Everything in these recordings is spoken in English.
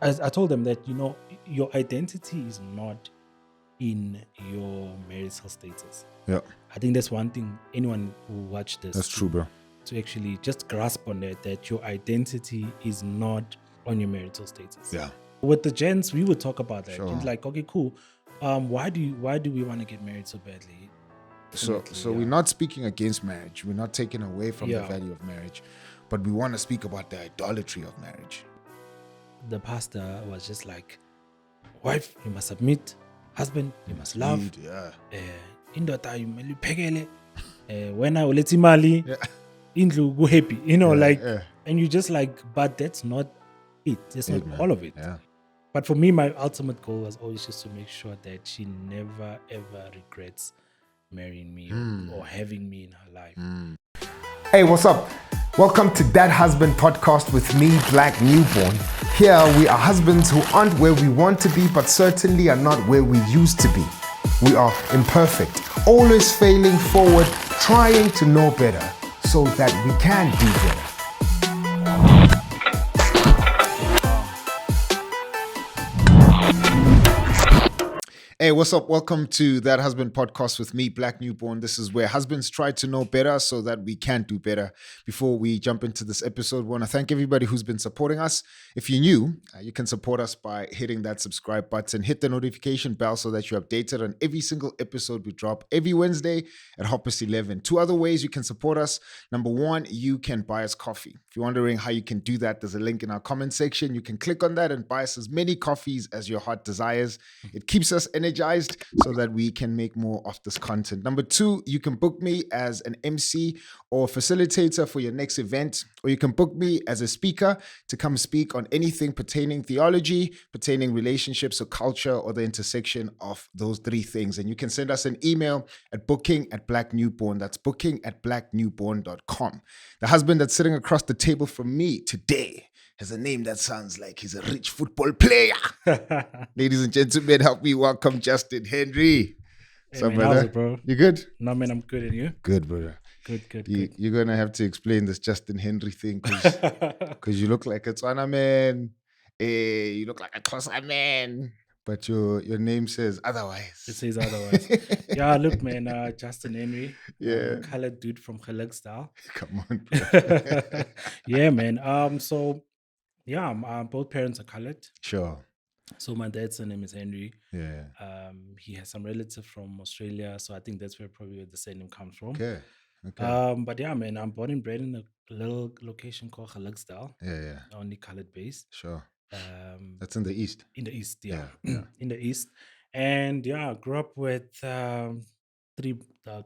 I told them that, your identity is not in your marital status. Yeah, I think that's one thing anyone who watch this that's true, bro. to actually just grasp on that your identity is not on your marital status. Yeah, With the gents, we would talk about that. Sure. It's like, okay, cool. Why do we want to get married so badly? so Definitely, we're not speaking against marriage. We're not taking away from the Yeah. value of marriage, but we want to speak about the idolatry of marriage. The pastor was just like, wife, you must submit. Husband, you must love. Indeed, yeah. Indoda kumele uphekele. Wena uletha imali. Yeah. Indlu go happy. Yeah. And you just like, but that's not it. That's not Man. all of it. Yeah. But for me, my ultimate goal was always just to make sure that she never ever regrets marrying me or having me in her life. Hey, what's up? Welcome to That Husband podcast with me, Black Newborn. Here we are husbands who aren't where we want to be, but certainly are not where we used to be. We are imperfect, always failing forward, trying to know better so that we can do better. Hey, what's up? Welcome to That Husband podcast with me, Black Newborn. This is where husbands try to know better so that we can do better. Before we jump into this episode, I want to thank everybody who's been supporting us. If you're new, you can support us by hitting that subscribe button, hit the notification bell so that you're updated on every single episode we drop every Wednesday at 11:30. Two other ways you can support us. Number one, you can buy us coffee. If you're wondering how you can do that, there's a link in our comment section. You can click on that and buy us as many coffees as your heart desires. It keeps us energized so that we can make more of this content. Number two, you can book me as an MC or facilitator for your next event, or you can book me as a speaker to come speak on anything pertaining theology, pertaining relationships or culture, or the intersection of those three things. And you can send us an email at booking@blacknewborn. That's booking@blacknewborn.com. The husband that's sitting across the table from me today has a name that sounds like he's a rich football player. Ladies and gentlemen, help me welcome Justin Henry. Hey, So, man, brother, how's it, bro? you good? No, man, I'm good. And you? Good, brother. Good. You're going to have to explain this Justin Henry thing because you look like a Tswana man. You look like a Xhosa man. But your name says otherwise. It says otherwise. Yeah, look, man, Justin Henry. Yeah. Colored dude from Gelukstyle. Come on, bro. Yeah, man. Both parents are colored. Sure. So my dad's name is Henry. Yeah. He has some relative from Australia, so I think that's where probably the surname comes from. Okay. But yeah, man, I'm born and bred in a little location called Gelukstyle, Yeah. only colored base. Sure. Um, That's in the East. in the East, yeah. Yeah. In the East. And yeah, grew up with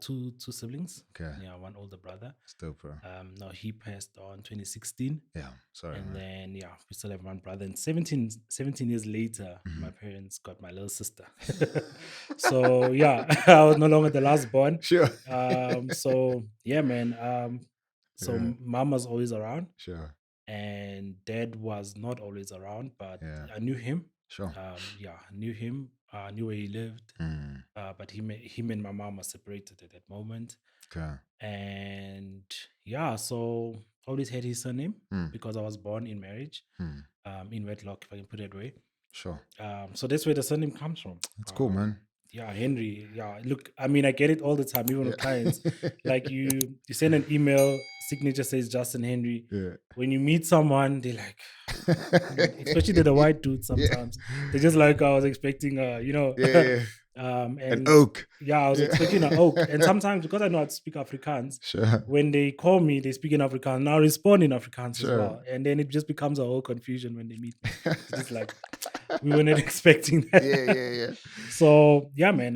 two siblings. Okay. Yeah, one older brother. Still, bro. No, he passed on 2016. Yeah. Sorry, And man. then, yeah, we still have one brother. And 17 years later, my parents got my little sister. So, yeah, I was no longer the last born. Sure. So, yeah, man. So, Yeah. mom was always around. Sure. And dad was not always around, but Yeah. I knew him. Sure. I knew him. I knew where he lived. But him and my mom were separated at that moment. Okay. And yeah, so always had his surname because I was born in marriage, in wedlock, if I can put it that way. Sure. So that's where the surname comes from. That's cool, man. Yeah, Henry. Yeah, look, I mean, I get it all the time, even with clients. Like you send an email, signature says Justin Henry. Yeah. When you meet someone, they're like, especially the white dudes sometimes. They're just like, I was expecting, Yeah. and An oak. Yeah, I was expecting an oak. And sometimes, because I know how to speak Afrikaans, Sure. when they call me, they speak in Afrikaans. Now I respond in Afrikaans Sure. as well. And then it just becomes a whole confusion when they meet me. It's just like, we were not expecting that. Yeah. So, yeah, man.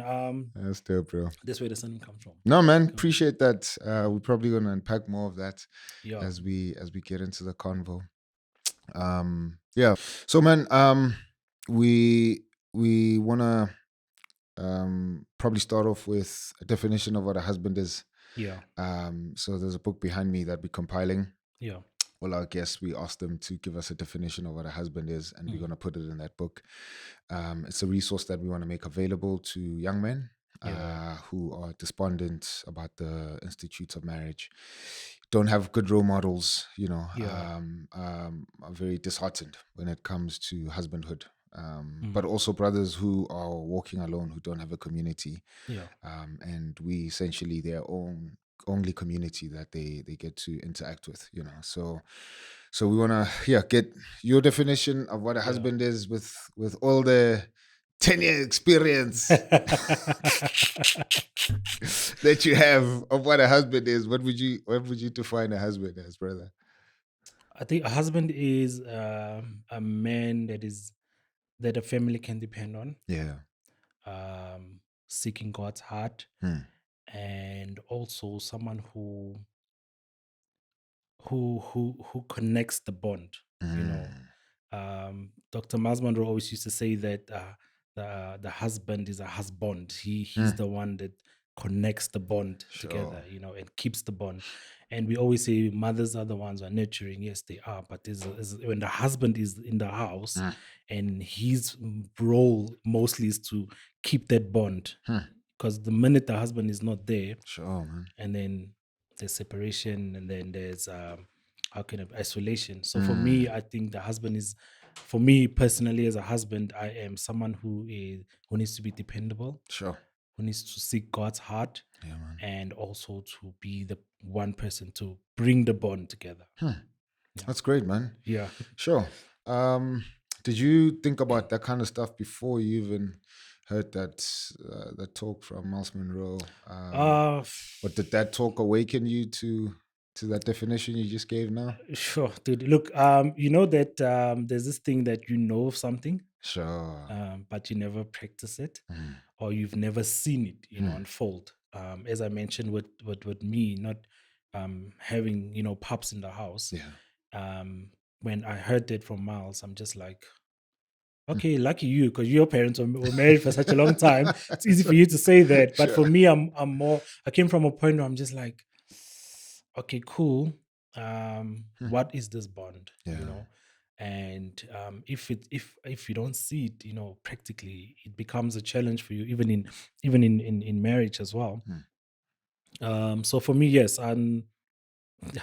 That's still, bro. That's where the surname comes from. No, man. Appreciate that. We're probably gonna unpack more of that Yeah. as we get into the convo. Yeah. So, man, we wanna probably start off with a definition of what a husband is. Yeah. So there's a book behind me that we're compiling. Yeah. Well, our guests, we asked them to give us a definition of what a husband is, and we're going to put it in that book. It's a resource that we want to make available to young men who are despondent about the institutes of marriage, don't have good role models, are very disheartened when it comes to husbandhood. Mm. But also brothers who are walking alone, who don't have a community, Yeah. and we essentially their own only community that they get to interact with. So we want to get your definition of what a Yeah. husband is with all the 10-year experience that you have of what a husband is. What would you define a husband as, brother? I think a husband is a man that a family can depend on, Yeah. seeking God's heart, Hmm. and also someone who connects the bond. You know, Dr. Miles Monroe always used to say that the husband is a husband. He's the one that connects the bond together, and keeps the bond. And we always say mothers are the ones who are nurturing. Yes, they are. But when the husband is in the house, and his role mostly is to keep that bond, because the minute the husband is not there, Sure, man. and then there's separation, and then there's isolation. So for me, I think the husband is, for me personally, as a husband, I am someone who needs to be dependable, Sure. who needs to seek God's heart, Yeah, man. and also to be the one person to bring the bond together. That's great, man. Yeah. Sure. Did you think about that kind of stuff before you even heard that talk from Miles Monroe? Or did that talk awaken you to that definition you just gave now? Sure, dude. Look, you know that there's this thing that you know of something, Sure. but you never practice it, or you've never seen it, unfold. As I mentioned with me not having pups in the house. Yeah. When I heard that from Miles, I'm just like, okay, lucky you, because your parents were married for such a long time. It's easy for you to say that, but for me, I'm more. I came from a point where I'm just like, okay, cool. What is this bond? Yeah. And if you don't see it, practically, it becomes a challenge for you, even in marriage as well. So for me, yes, I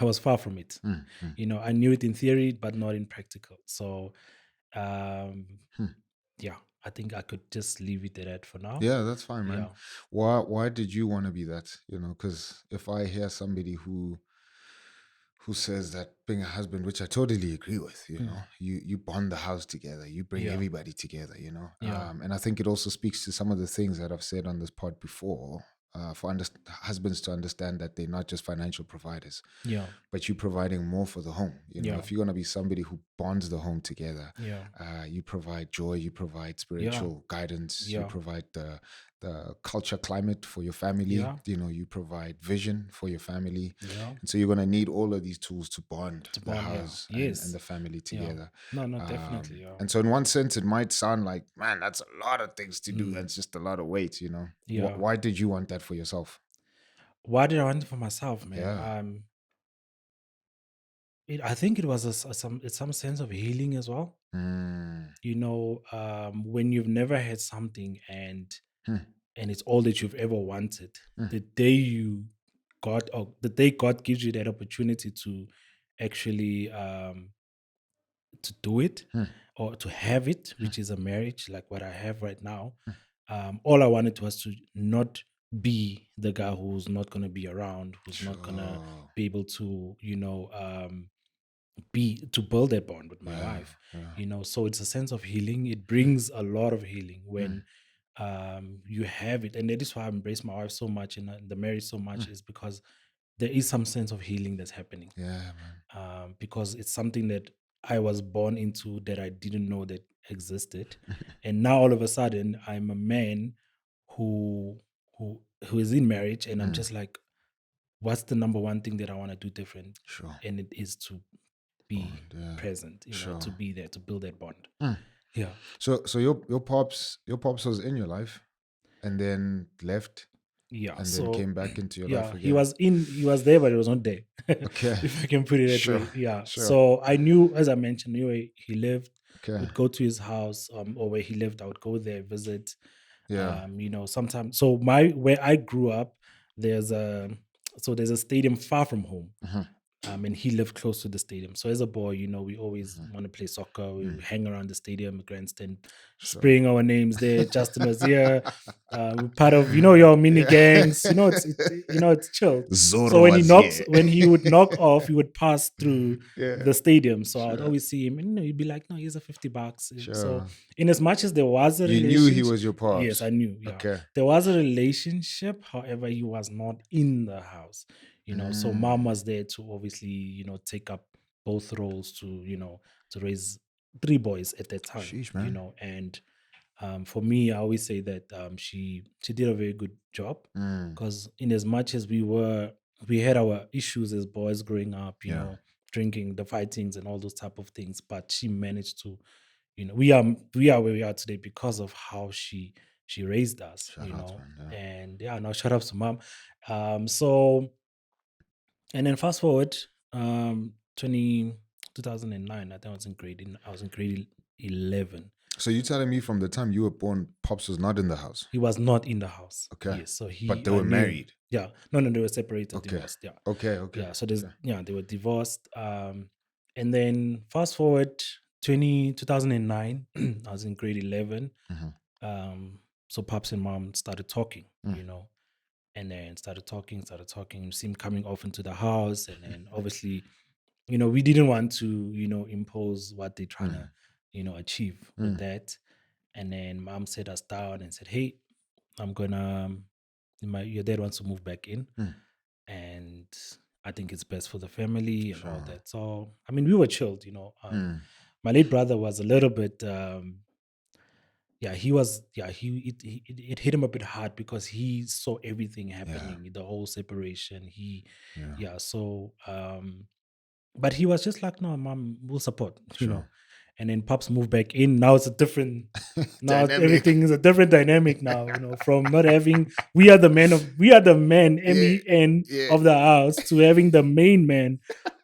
was far from it. I knew it in theory, but not in practical. So, yeah, I think I could just leave it at that for now. Yeah, that's fine, man. Yeah. Why did you want to be that? Because if I hear somebody who says that being a husband, which I totally agree with, you bond the house together, you bring Yeah. everybody together, Yeah. and I think it also speaks to some of the things that I've said on this pod before, for husbands to understand that they're not just financial providers, Yeah. but you're providing more for the home. Yeah. If you're going to be somebody who bonds the home together, Yeah. you provide joy, you provide spiritual guidance, you Yeah. provide the culture climate for your family, Yeah. you provide vision for your family. Yeah. And so you're going to need all of these tools to bond the bond, yeah. house Yes. and the family together. No, definitely. Yeah. And so in one sense, it might sound like, man, that's a lot of things to do. That's just a lot of weight, Yeah. Why did you want that for yourself? Why did I want it for myself, man? Yeah. I think it was some sense of healing as well. When you've never had something and it's all that you've ever wanted, the day God gives you that opportunity to actually to do it or to have it, which is a marriage like what I have right now. All I wanted was to not be the guy who's not going to be around, who's not going to be able to, to build that bond with my wife. So it's a sense of healing. It brings a lot of healing when you have it. And that is why I embrace my wife so much and the marriage so much, is because there is some sense of healing that's happening. Yeah, man. Because it's something that I was born into that I didn't know that existed. And now all of a sudden I'm a man who is in marriage, and I'm just like, what's the number one thing that I want to do different? Sure. And it is to be present, to be there, to build that bond. Yeah. So your pops was in your life and then left. Yeah. And then came back into your life again. He was there, but he was not there. Okay. If I can put it that way. Yeah. Sure. So I knew, as I mentioned, where he lived. Okay. Would go to his house, or where he lived. I would go there, visit. Yeah. Sometimes. So where I grew up, there's a stadium far from home. And he lived close to the stadium. So as a boy, we always Mhm. want to play soccer. We would hang around the stadium, grandstand, Sure. spraying our names there. Justin was here. We're part of, your mini Yeah. gangs. It's chill. So Zorro when he was knocks, here. when he would knock off, he would pass through Yeah. the stadium. So I would Sure. always see him, and he'd be like, "No, here's a $50." So Sure. in as much as there was a You knew he relationship, was your yes, pops. I knew. Yeah, Okay. there was a relationship. However, he was not in the house. So mom was there to obviously, take up both roles to raise three boys at that time, Sheesh, man. and for me, I always say that she did a very good job, Mm. because in as much as we had our issues as boys growing up, Yeah. drinking, the fightings and all those type of things, but she managed to, we are where we are today because of how she raised us, Shout out, man. Yeah. and yeah, now shout out to mom. So, and then fast forward, 2009, I think I was in grade 11. So you telling me from the time you were born, pops was not in the house? He was not in the house. Okay. Yes, so But they I were knew. married. Yeah, no, they were separated, Okay. divorced. Yeah, Okay. Okay. yeah. So there's Okay. they were divorced. And then fast forward 2009, I was in grade 11. Mhm. So pops and mom started talking, Mm. and then started talking. You see him coming off into the house, and then obviously, we didn't want to, impose what they're trying to, achieve with Mm. that. And then mom sat us down and said, "Hey, I'm gonna, your dad wants to move back in, Mm. and I think it's best for the family and all Sure. that." So, I mean, we were chilled, Mm. My late brother was a little bit, he was, it hit him a bit hard because he saw everything happening, the whole separation. Yeah. So, but he was just like, "No, mom, we'll support," Sure. And then pops moved back in. Now it's a different. Now Dynamic. everything is a different dynamic now. From not having we are the men Yeah. MEN Yeah. of the house, to having the main man,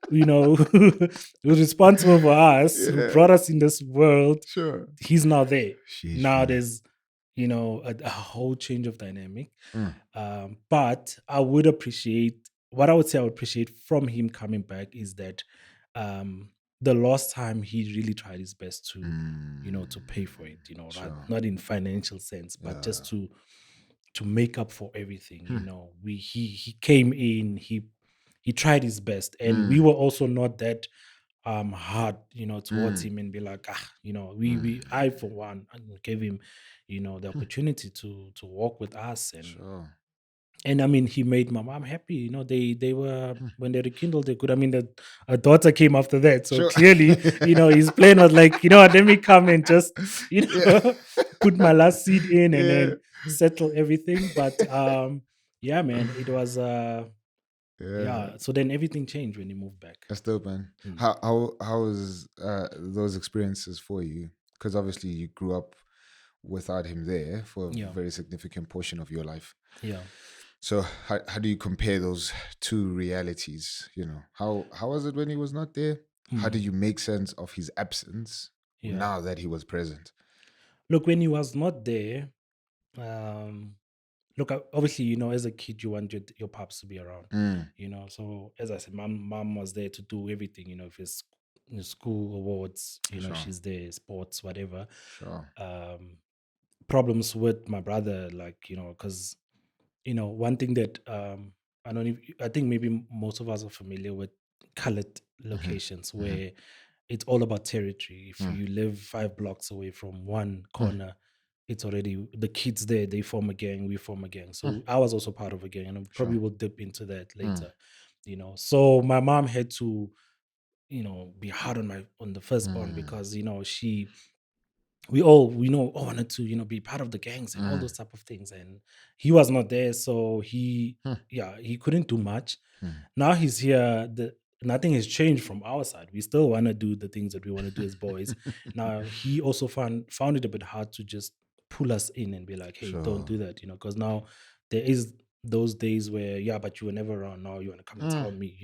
who's responsible for us, who Yeah. brought us in this world. Sure. He's now there. Sheesh, Now man. there's a whole change of dynamic. Mm. But I would appreciate, what I would say I would appreciate from him coming back is that, the last time he really tried his best to pay for it, Sure. not in financial sense, but just to make up for everything. He came in, he tried his best, and we were also not that hard, towards him, and be like, I for one gave him, the opportunity to walk with us. Sure. And I mean, he made my mom happy. They were, when they rekindled, they could. I mean, a daughter came after that, so Sure. clearly, his plan was like, let me come and just, Yeah. put my last seed in, and Yeah. then settle everything. But yeah, man, it was Yeah. So then everything changed when he moved back. That's dope, man. Mm. How was those experiences for you? Because obviously you grew up without him there for a Yeah. very significant portion of your life. Yeah. So how do you compare those two realities? How was it when he was not there? How Mm. do you make sense of his absence Yeah. now that he was present? Look, when he was not there, look, obviously, as a kid, you want your pops to be around, Mm. So as I said, mom was there to do everything, if it's school awards, Sure. she's there, sports, whatever. Sure. Problems with my brother, like, because, one thing that I think maybe most of us are familiar with colored locations where it's all about territory. If you live 5 blocks away from one corner, it's already the kids there, they form a gang, we form a gang. So I was also part of a gang, and I probably will dip into that later. So my mom had to, be hard on the firstborn, because, we all wanted to, be part of the gangs and all those type of things. And he was not there, so he couldn't do much. Now he's here. Nothing has changed from our side. We still want to do the things that we want to do as boys. Now he also found it a bit hard to just pull us in and be like, "Hey, Sure. don't do that," because now there is those days where, but you were never around. Now you want to come and tell me,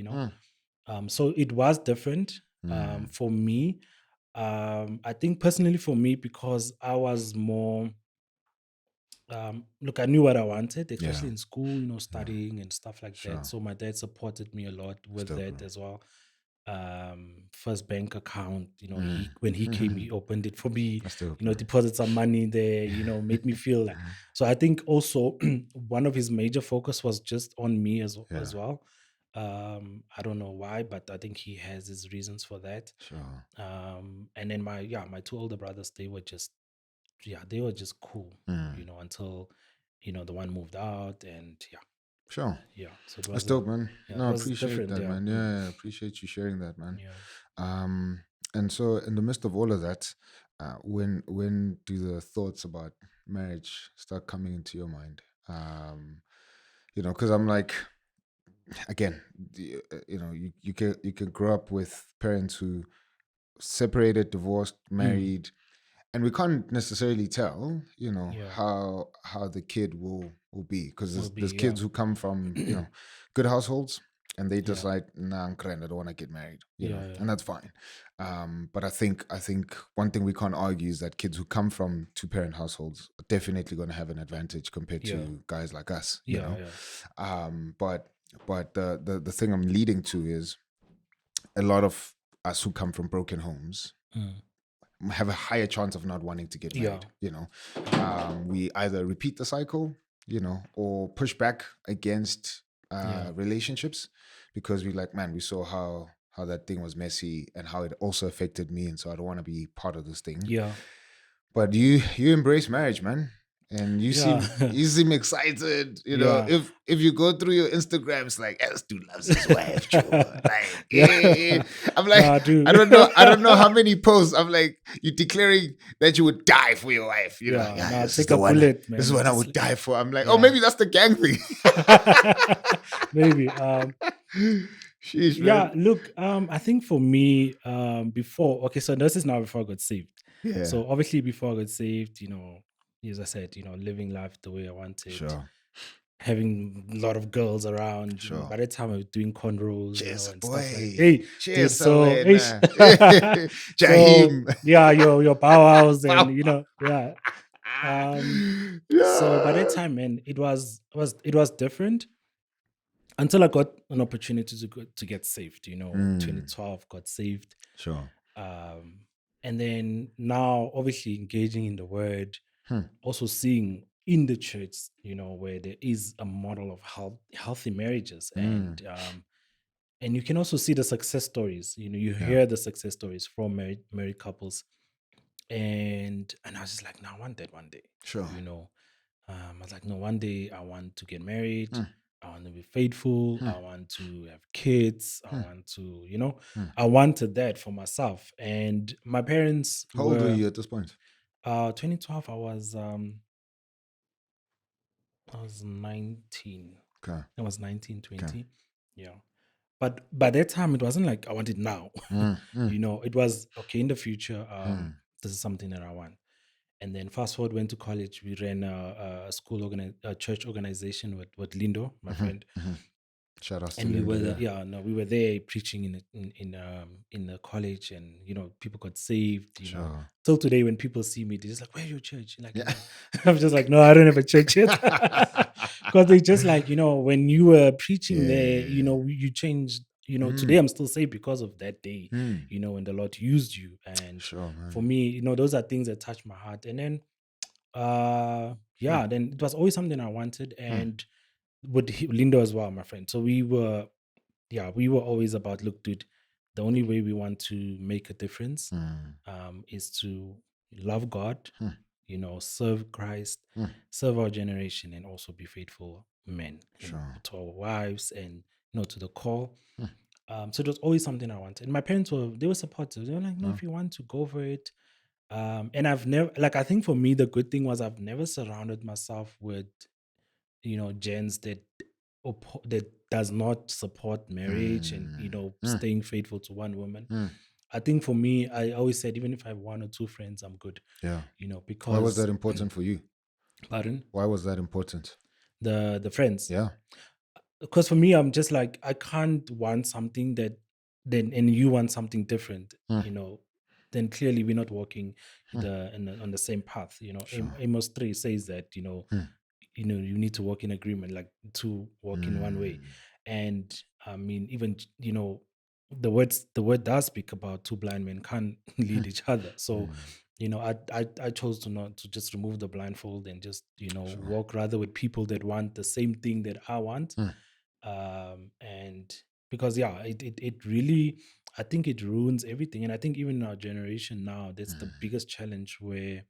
So it was different for me. I think personally for me, because I was more, look, I knew what I wanted, Yeah. especially in school, studying and stuff like Sure. that. So my dad supported me a lot with Still, that bro. as well. First bank account, he when he came, he opened it for me, Still, bro. deposited some money there, made me feel like. So I think also one of his major focus was just on me as Yeah. well. I don't know why, but I think he has his reasons for that. Sure. And then my two older brothers, they were just cool, until the one moved out, and Sure. so it That's was dope, man. it No, I was appreciate different, that, yeah. man. Yeah, I appreciate you sharing that, man. Yeah. And so in the midst of all of that, when do the thoughts about marriage start coming into your mind? Because I'm like, again, you can grow up with parents who separated, divorced, married, and we can't necessarily tell, Yeah. how the kid will be, because Will there's be, kids who come from good households, and they yeah. decide, nah, I'm grand, I don't want to get married, Yeah. and that's fine. But I think one thing we can't argue is that kids who come from two-parent households are definitely going to have an advantage compared Yeah. to guys like us, Yeah. But the thing I'm leading to is a lot of us who come from broken homes have a higher chance of not wanting to get married. We either repeat the cycle, or push back against relationships, because we like, man, we saw how that thing was messy and how it also affected me, and so I don't want to be part of this thing. Yeah. But you embrace marriage, man. And you seem excited, Yeah. If you go through your Instagram, it's like, this dude loves his wife, Joe. Like, Yeah. I'm like, Nah, dude. I don't know how many posts. I'm like, you declaring that you would die for your wife. Yeah, nah, this is take the a one. bullet, man. This is what I Just would die for. I'm like, yeah. oh, maybe that's the gang thing. Maybe. Sheesh, Yeah, man. look, I think for me, before, okay, so this is now before I got saved. Yeah. So obviously before I got saved, as I said, living life the way I wanted, Sure. having a lot of girls around. Sure. By the time I was doing cornrows, Cheers, and boy. stuff like, hey, Cheers, dude, so, Selena. so Jahim. yeah, your powerhouse, and Yeah. so by that time, man, it was different until I got an opportunity to get saved. 2012 got saved. Sure. And then now, obviously, engaging in the word, also seeing in the church, where there is a model of healthy marriages, and you can also see the success stories. You hear the success stories from married couples, and I was just like, no, I want that one day. Sure. I was like, no, one day I want to get married. I want to be faithful. I want to have kids. I want to, I wanted that for myself. And my parents How old were you at this point? 2012, I was 19. Okay. I was 19, 20. Okay. Yeah. But by that time, it wasn't like I want it now. It was, okay, in the future, this is something that I want. And then fast forward, went to college. We ran a church organization with Lindo, my friend. Shout out to And Lindo. we were there preaching in the college, and people got saved. Sure. Till today, when people see me, they're just like, "Where's your church?" Like, I'm just like, "No, I don't have a church yet," because they just like, when you were preaching there, you changed. Today I'm still saved because of that day. When the Lord used you, and for me, those are things that touch my heart. And then, then it was always something I wanted, and with Lindo as well, my friend. So we were always about, look, dude, the only way we want to make a difference is to love God, serve Christ, serve our generation, and also be faithful men to our wives, and to the call. So it was always something I wanted. And my parents were supportive. They were like, no, if you want to, go for it. And I've never, I think for me, the good thing was I've never surrounded myself with gens that does not support marriage and staying faithful to one woman. I think for me, I always said, even if I have one or two friends, I'm good. Yeah. Because why was that important for you? Pardon? Why was that important? The friends. Yeah. Because for me, I'm just like, I can't want something and you want something different. then clearly we're not walking on the same path. Sure. Amos 3 says that you need to walk in agreement, like two walk in one way. Mm. And I mean, even the word does speak about two blind men can't lead each other. So I chose to not to just remove the blindfold and just Sure. walk rather with people that want the same thing that I want. Mm. And because it really, I think it ruins everything. And I think even in our generation now, that's the biggest challenge, where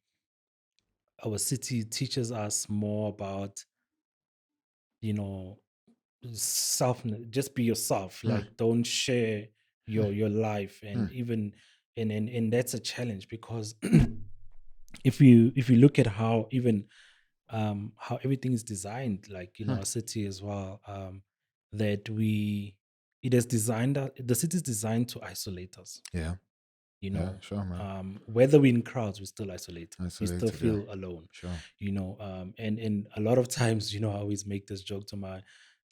our city teaches us more about you know self, just be yourself, Mm. like don't share Mm. your life. And Mm. even and that's a challenge, because if you look at how everything is designed, like in Mm. our city as well, that we it is designed the city is designed to isolate us. Yeah. you Yeah. know Sure, man. Whether we're in crowds, we're still isolated, we still Isolated. Yeah. feel alone. Sure. And a lot of times, I always make this joke to my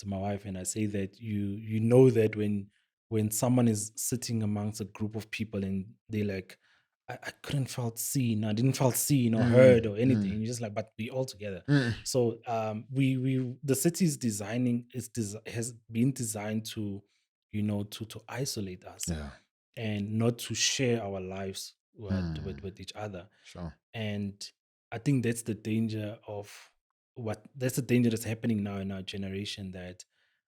wife, and I say that you know that when someone is sitting amongst a group of people and they like, I couldn't felt seen, I didn't felt seen or heard Mm. or anything, Mm. you're just like, but we all together. Mm. So we the city's designing has been designed to to isolate us, Yeah. and not to share our lives Mm. with each other. Sure. And I think that's the danger that's happening now in our generation, that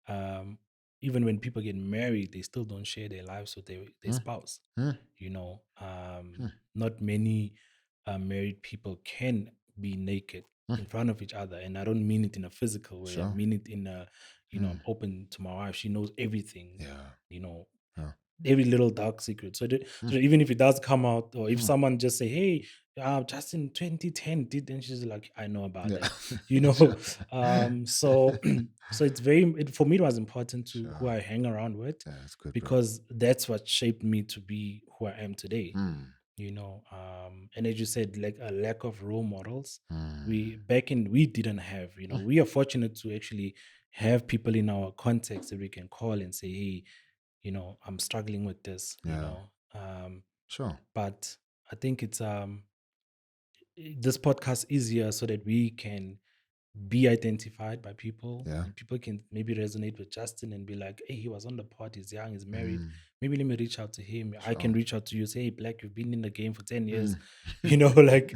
um, even when people get married, they still don't share their lives with their Mm. spouse. Mm. Mm. Not many married people can be naked Mm. in front of each other. And I don't mean it in a physical way. I Sure. mean it in a, Mm. I'm open to my wife. She knows everything, Yeah. you know, Yeah. every little dark secret. So Mm. that even if it does come out, or if Mm. someone just say, "Hey, just in 2010 did," and she's like, "I know about Yeah. that," Sure. So so for me, it was important to who Sure. I hang around with, Yeah, that's good, bro. because that's what shaped me to be who I am today. Mm. And as you said, like a lack of role models, Mm. we didn't have. Mm. We are fortunate to actually have people in our context that we can call and say, "Hey, I'm struggling with this," Yeah. Sure. but I think it's this podcast easier so that we can be identified by people, Yeah. and people can maybe resonate with Justin and be like, "Hey, he was on the pod, he's young, he's married, Mm. maybe let me reach out to him." I can Sure. reach out to you, say, "Hey, Black, you've been in the game for 10 years," Mm. like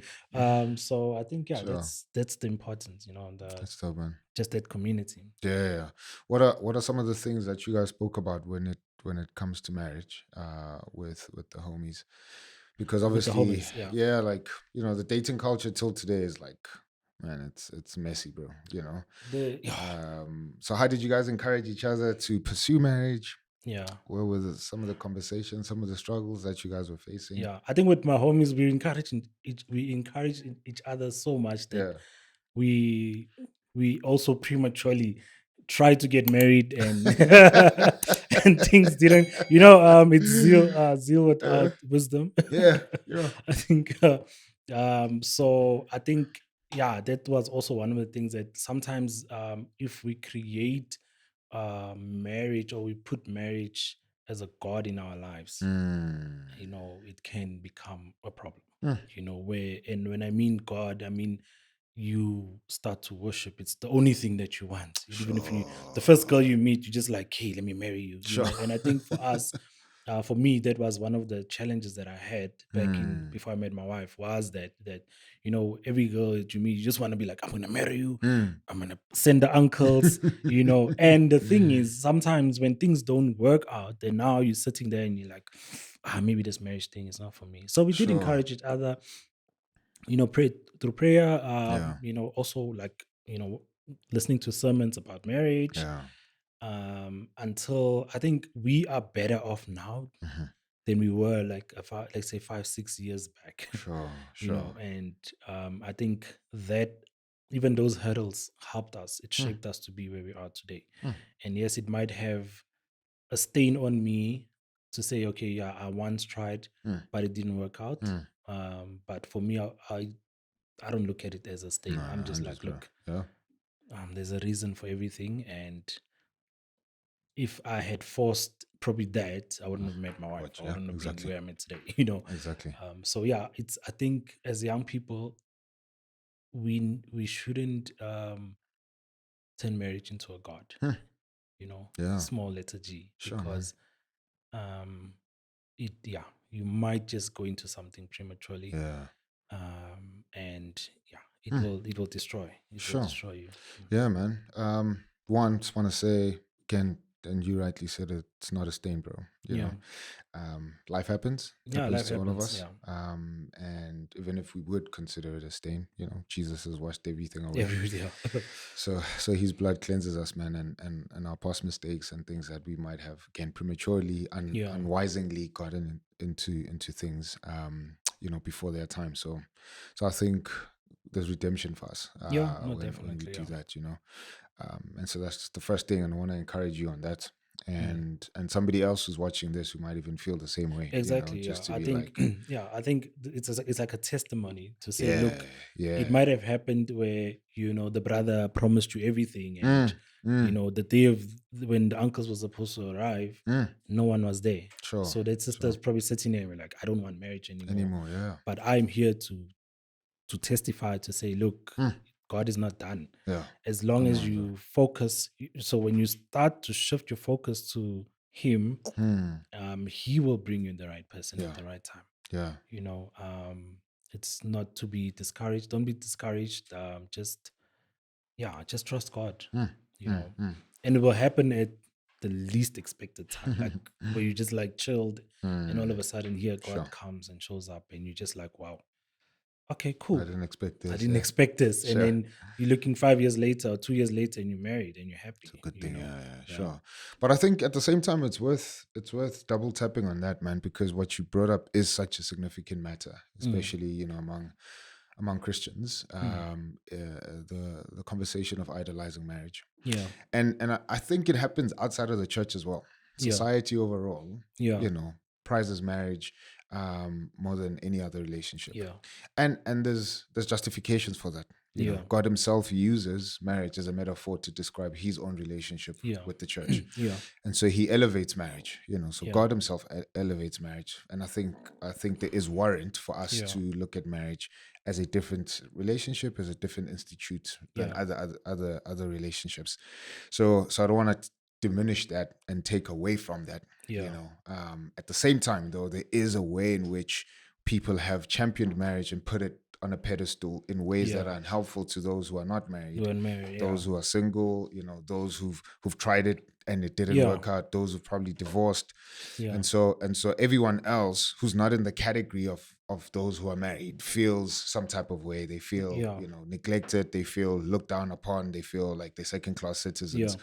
so I think, yeah, Sure. that's the importance, the That's dope, man. just that community. Yeah, yeah, yeah. What are some of the things that you guys spoke about when it comes to marriage with the homies? Because With the obviously, homies, yeah. yeah, like the dating culture till today is like, man, it's messy, bro. The So how did you guys encourage each other to pursue marriage? yeah. Where was some of the conversations, some of the struggles that you guys were facing? Yeah, I think with my homies, we encourage each other so much that Yeah. we we also prematurely tried to get married, and and things didn't. It's zeal Uh, without wisdom. yeah, yeah. I think. So I think, yeah, that was also one of the things that sometimes, if we create marriage, or we put marriage as a god in our lives, Mm. it can become a problem. Mm. And when I mean God, I mean you start to worship. It's the only thing that you want. Even if the first girl Sure. you meet, you just like, "Hey, let me marry you," Sure. And I think for us, for me, that was one of the challenges that I had back in Mm. before I met my wife, was that every girl that you meet, you just want to be like, "I'm gonna marry you. Mm. I'm gonna send the uncles," And the thing is, sometimes when things don't work out, then now you're sitting there and you're like, maybe this marriage thing is not for me. So we did Sure. encourage each other, pray through prayer, Yeah. also, like, listening to sermons about marriage, Yeah. until I think we are better off now Mhm. than we were, like, let's say 5-6 years back. Sure. Sure. And I think that even those hurdles helped us. It Mm. shaped us to be where we are today. Mm. And yes, it might have a stain on me to say, okay, yeah, I once tried, Mm. but it didn't work out. Mm. But for me, I don't look at it as a No, stain. I'm just hundreds, like, bro. look, Yeah. there's a reason for everything, and if I had forced probably that, I wouldn't have met my wife. Watch, I yeah, wouldn't have been exactly. where I'm at today, you know. Exactly. So yeah, it's, I think as young people, we shouldn't turn marriage into a god, you know, Yeah. small letter G, Sure, man. because um it, yeah, you might just go into something prematurely, Yeah. and yeah, it will destroy Sure. you. Yeah, man. One, just want to say again, and you rightly said it, it's not a stain, bro. You Yeah, know, life happens, yeah, happens life to all of happens. us. Yeah, And even if we would consider it a stain, you know, Jesus has washed everything away. every day. So his blood cleanses us, man, and our past mistakes and things that we might have again prematurely, Yeah, unwisely gotten into things, you know, before their time. So I think there's redemption for us yeah, no, when we definitely. do Yeah, that, you know. And so that's the first thing, and I want to encourage you on that. mm. And somebody else who's watching this who might even feel the same way, you know, Exactly. Yeah, just to I be think, like, yeah, I think it's like a testimony to say, yeah, look, it yeah, might have happened where, you know, the brother promised you everything, and mm, you mm, know, the day of when the uncles were supposed to arrive, mm, no one was there. sure, So that sister's sure, probably sitting there and we're like, I don't want marriage anymore, anymore, yeah, but I'm here to testify, to say, look, mm, God is not done. yeah, As long come as on, bro. you focus, so when you start to shift your focus to Him, Hmm. He will bring you the right person at Yeah, the right time. yeah, You know, it's not to be discouraged. Don't be discouraged. Just, yeah, just trust God. mm, You mm, know, mm. and it will happen at the least expected time, like where you just like chilled, and all of Mm, a sudden here sure. God comes and shows up, and you're just like, wow, okay, I cool. didn't expect I this. didn't Yeah, expect this. And sure. then you're looking 5 years later or 2 years later, and you're married and you're It's a happy. good You thing. know, Yeah, yeah, yeah, sure. But I think at the same time, it's worth double tapping on that, man, because what you brought up is such a significant matter, mm, especially you know among Christians. mm, The conversation of idolizing marriage, yeah, and I think it happens outside of the church as well. yeah, Society overall, yeah, you know, prizes marriage more than any other relationship, yeah, and there's justifications for that. You know, yeah, God Himself uses marriage as a metaphor to describe His own relationship yeah, with the church, yeah, and so He elevates marriage. You know, so yeah, God Himself elevates marriage, and I think there is warrant for us yeah, to look at marriage as a different relationship, as a different institute than yeah, other relationships. So I don't want to diminish that and take away from that. You yeah, know, at the same time, though, there is a way in which people have championed marriage and put it on a pedestal in ways that yeah. are unhelpful to those who are not You married, and Mary, yeah, those who are single, you know, those who've tried it and it didn't yeah, work out, those who've probably divorced, yeah, and so everyone else who's not in the category of those who are married feels some type of way. They feel, yeah, you know, neglected, they feel looked down upon, they feel like they're second class yeah, citizens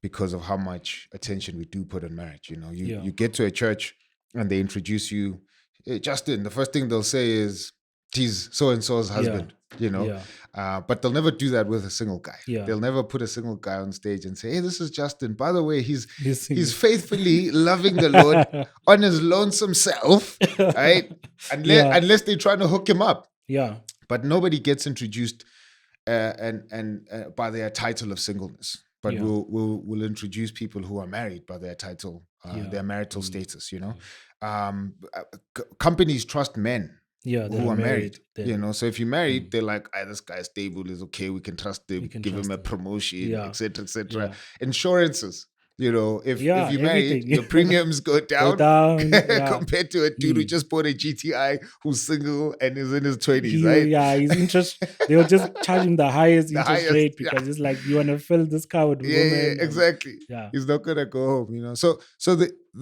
because of how much attention we do put in marriage. You know, you yeah, you get to a church and they introduce you, hey, Justin. The first thing they'll say is, "He's so and so's yeah, husband." You know, yeah, but they'll never do that with a single guy. yeah. They'll never put a single guy on stage and say, "Hey, this is Justin. By the way, he's He's he's single. faithfully loving the Lord on his lonesome self." Right? Unless Yeah, unless they're trying to hook him up, yeah, but nobody gets introduced and by their title of singleness. But yeah, we'll introduce people who are married by their title, yeah, their marital mm, status. You know, mm. companies trust men Yeah, that who are are married. married. You Then know, so if you're married, mm, they're like, "Ah, this guy's stable, is okay. We can trust you him, can give him trust a them. promotion, Yeah, etc., etc." yeah, Insurances. You know, if yeah. you're married, Everything your premiums go go down down. Yeah. compared to a dude who Mm. just bought a GTI who's single and is in his 20s, right? Yeah, his interest, they'll just charge him the highest The interest highest, rate, yeah. because it's like, you want to fill this car with Yeah, yeah, women, and exactly. yeah, He's not gonna go home, you know. So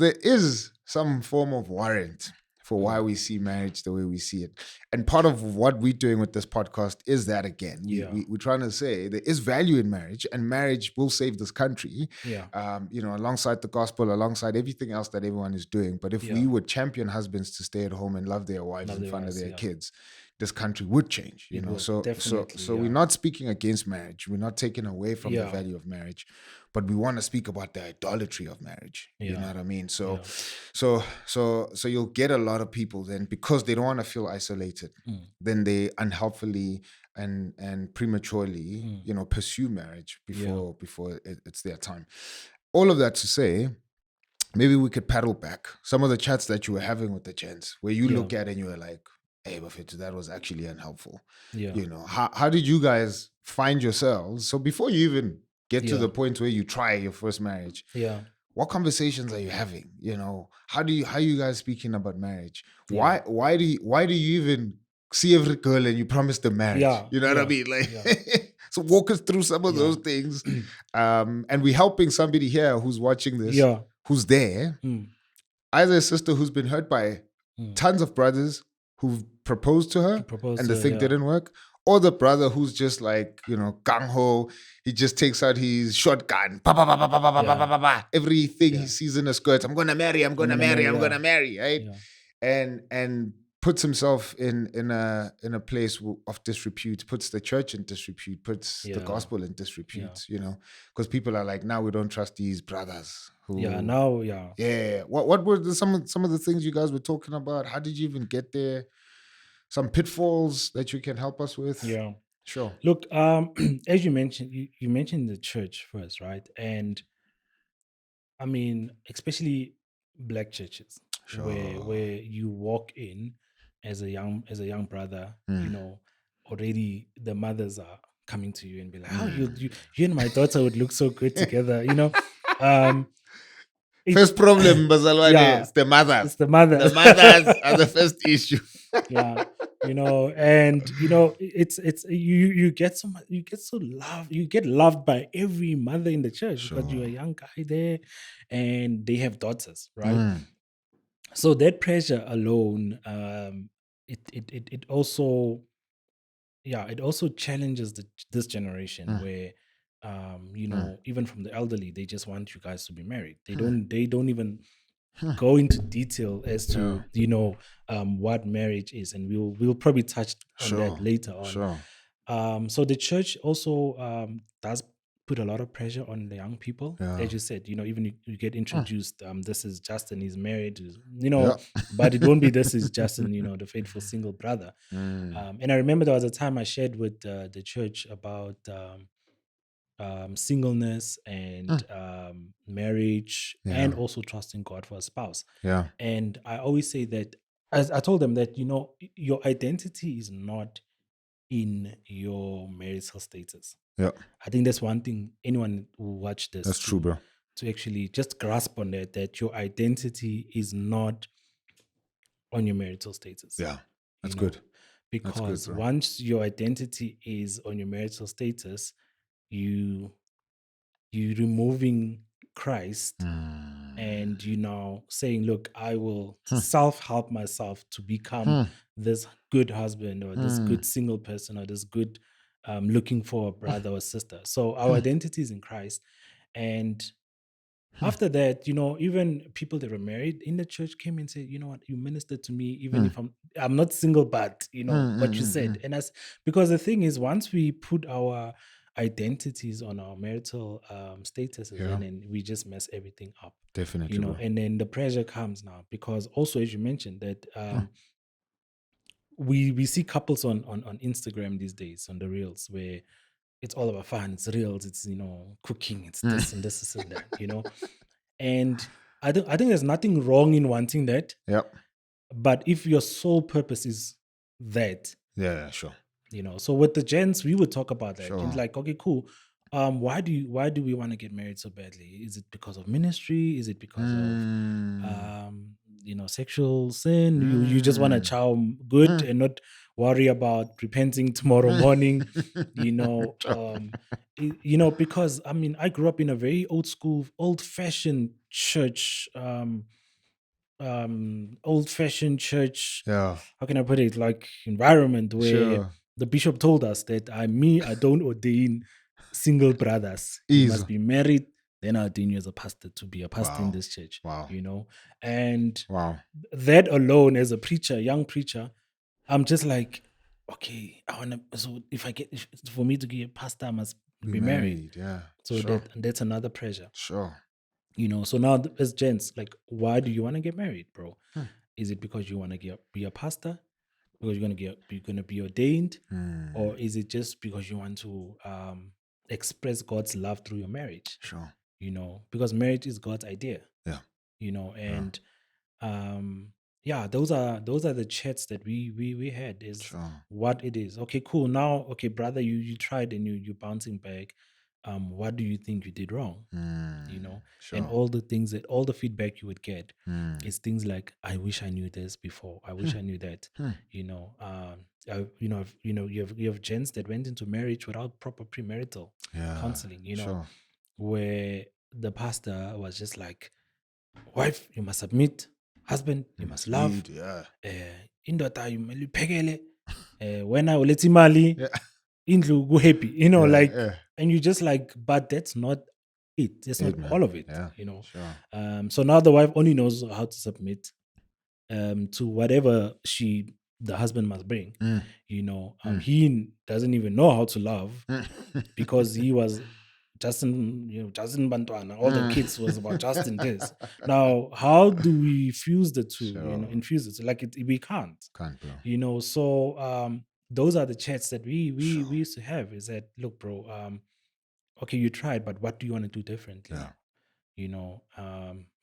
there is some form of warrant for why mm, we see marriage the way we see it, and part of what we're doing with this podcast is that again, yeah, we're trying to say there is value in marriage, and marriage will save this country, yeah, you know, alongside the gospel, alongside everything else that everyone is doing. But if yeah. we would champion husbands to stay at home and love their wives Love in the front of wives. their Yeah, kids, this country would change, you it know. would So definitely. we're Yeah, not speaking against marriage. We're not taking away from the yeah, value of marriage, but we want to speak about the idolatry of marriage. You know yeah, what I mean? yeah, So you'll get a lot of people then, because they don't want to feel isolated, mm, then they unhelpfully and prematurely, mm, you know, pursue marriage yeah, before it's their time. all of that to say, maybe we could paddle back some of the chats that you were having with the gents, where you Yeah. look at and you were like, "Hey, Buffett, that was actually unhelpful." Yeah. You know, how did you guys find yourselves? So before you even get to Yeah. the point where you try your first marriage, Yeah. what conversations are you having? You know, how are you guys speaking about marriage? Yeah. Why do you even see every girl and you promise them marriage? Yeah. You know what I Yeah. mean? Like, Yeah. so walk us through some of Yeah. those things. And we're helping somebody here who's watching this, Yeah. who's there, Mm. either a sister who's been hurt by Mm. tons of brothers who've proposed to her Propose and to the her, thing yeah. didn't work, or the brother who's just like, you know, gung ho. He just takes out his shotgun, pa, pa, pa, pa, pa, pa, pa, pa, pa, pa, pa. Everything he sees in a skirt. I'm gonna marry. I'm gonna marry. I'm gonna marry. Right, Yeah. and puts himself in a place of disrepute. Puts the church in disrepute. Puts the Yeah. gospel in disrepute. You know, because people are like, now we don't trust these brothers. Who, Yeah. Now, yeah. yeah. What were some of the things you guys were talking about? How did you even get there? Some pitfalls that you can help us with? Yeah. Sure. Look, as you mentioned, you mentioned the church first, right? And I mean, especially black churches, where Sure. you walk in as a young brother, you Mm. know, already the mothers are coming to you and be like, "How Mm. you and my daughter would look so good together," you know. Um, it, First problem, Bazalwane, yeah, it's the mothers. it's the mother. The mothers are the first issue. Yeah, you know, and you know, it's you get so much, you get loved by every mother in the church because you're a Sure. young guy there, and they have daughters, right? Mm. So that pressure alone, it also, yeah, it also challenges this generation Mm. where, you Mm. know, even from the elderly, they just want you guys to be married. They Mm. don't even Hmm. go into detail as Yeah. to, you know, what marriage is, and we'll probably touch on that Sure. later on. Sure. So the church also does put a lot of pressure on the young people. Yeah. As you said, you know, even you get introduced, this is Justin, he's married, you Yeah. know, but it won't be this is Justin, you know, the faithful single brother. Mm. And I remember there was a time I shared with the church about singleness and marriage, and Yeah. also trusting God for a spouse. Yeah. And I always say that, as I told them that, you know, your identity is not in your marital status. Yeah. I think that's one thing anyone who watch this That's true, bro. to actually just grasp on that your identity is not on your marital status. Yeah. That's you know, good. That's good, Because bro. once your identity is on your marital status, you removing Christ, Mm. and you now saying, look, I will Hmm. self-help myself to become Hmm. this good husband, or this Hmm. good single person, or this good looking for a brother or sister. So our identity is in Christ. And after that, you know, even people that were married in the church came and said, you know what, you ministered to me, even if I'm not single, but you know what you said. And as because the thing is, once we put our identities on our marital statuses, Yeah. and then we just mess everything up. Definitely, You know, bro. and then the pressure comes now, because also, as you mentioned, that we see couples on Instagram these days, on the reels, where it's all about fun, it's reels, it's, you know, cooking, it's this and this and that, you know. And I think there's nothing wrong in wanting that, Yep. but if your sole purpose is that, Yeah, sure. you know. So with the gents, we would talk about that. Sure. It's like, okay, cool. Why do we want to get married so badly? Is it because of ministry? Is it because of you know, sexual sin? You just want to chow good and not worry about repenting tomorrow morning, you know. You know, because I mean, I grew up in a very old school, old-fashioned church, old-fashioned church, Yeah. how can I put it, like, environment where Sure. the bishop told us that I don't ordain single brothers. You Easy. must be married, then I ordain you as a pastor, to be a pastor in Wow. this church. Wow. You know, and Wow. that alone, as a preacher, young preacher, I'm just like, okay, I wanna. So if for me to be a pastor, I must be married. Yeah. So Sure. that's another pressure. Sure. You know, so now as gents, like, why do you want to get married, bro? Hmm. Is it because you want to be a pastor? Because you're gonna be ordained, or is it just because you want to express God's love through your marriage? Sure. because marriage is God's idea, Yeah. and yeah, those are the chats that we had, is Sure. what it is. Okay, cool. Now, okay, brother, you tried and you're bouncing back. What do you think you did wrong? And Sure. all the feedback you would get Mm. is things like, I wish I knew this before, I wish I knew that. You have gents that went into marriage without proper premarital Yeah. counseling, Sure. where the pastor was just like, wife, you must submit, husband, you must love, Lead, yeah. indoda kumele uphekele, wena uletha imali, Yeah. indlu ku-happy, Yeah, like, yeah. and you just like, but that's not it. That's not It, man. all of it, Yeah. Sure. So now the wife only knows how to submit to whatever the husband must bring. Mm. He doesn't even know how to love Mm. because he was Justin, Justin Bantwana. All the kids was about Justin this. Now, how do we fuse the two? Sure. Infuse it. So like we can't. Can't, bro. So those are the chats that we Sure. used to have. Is that, look, bro? Okay, you tried, but what do you want to do differently? Yeah.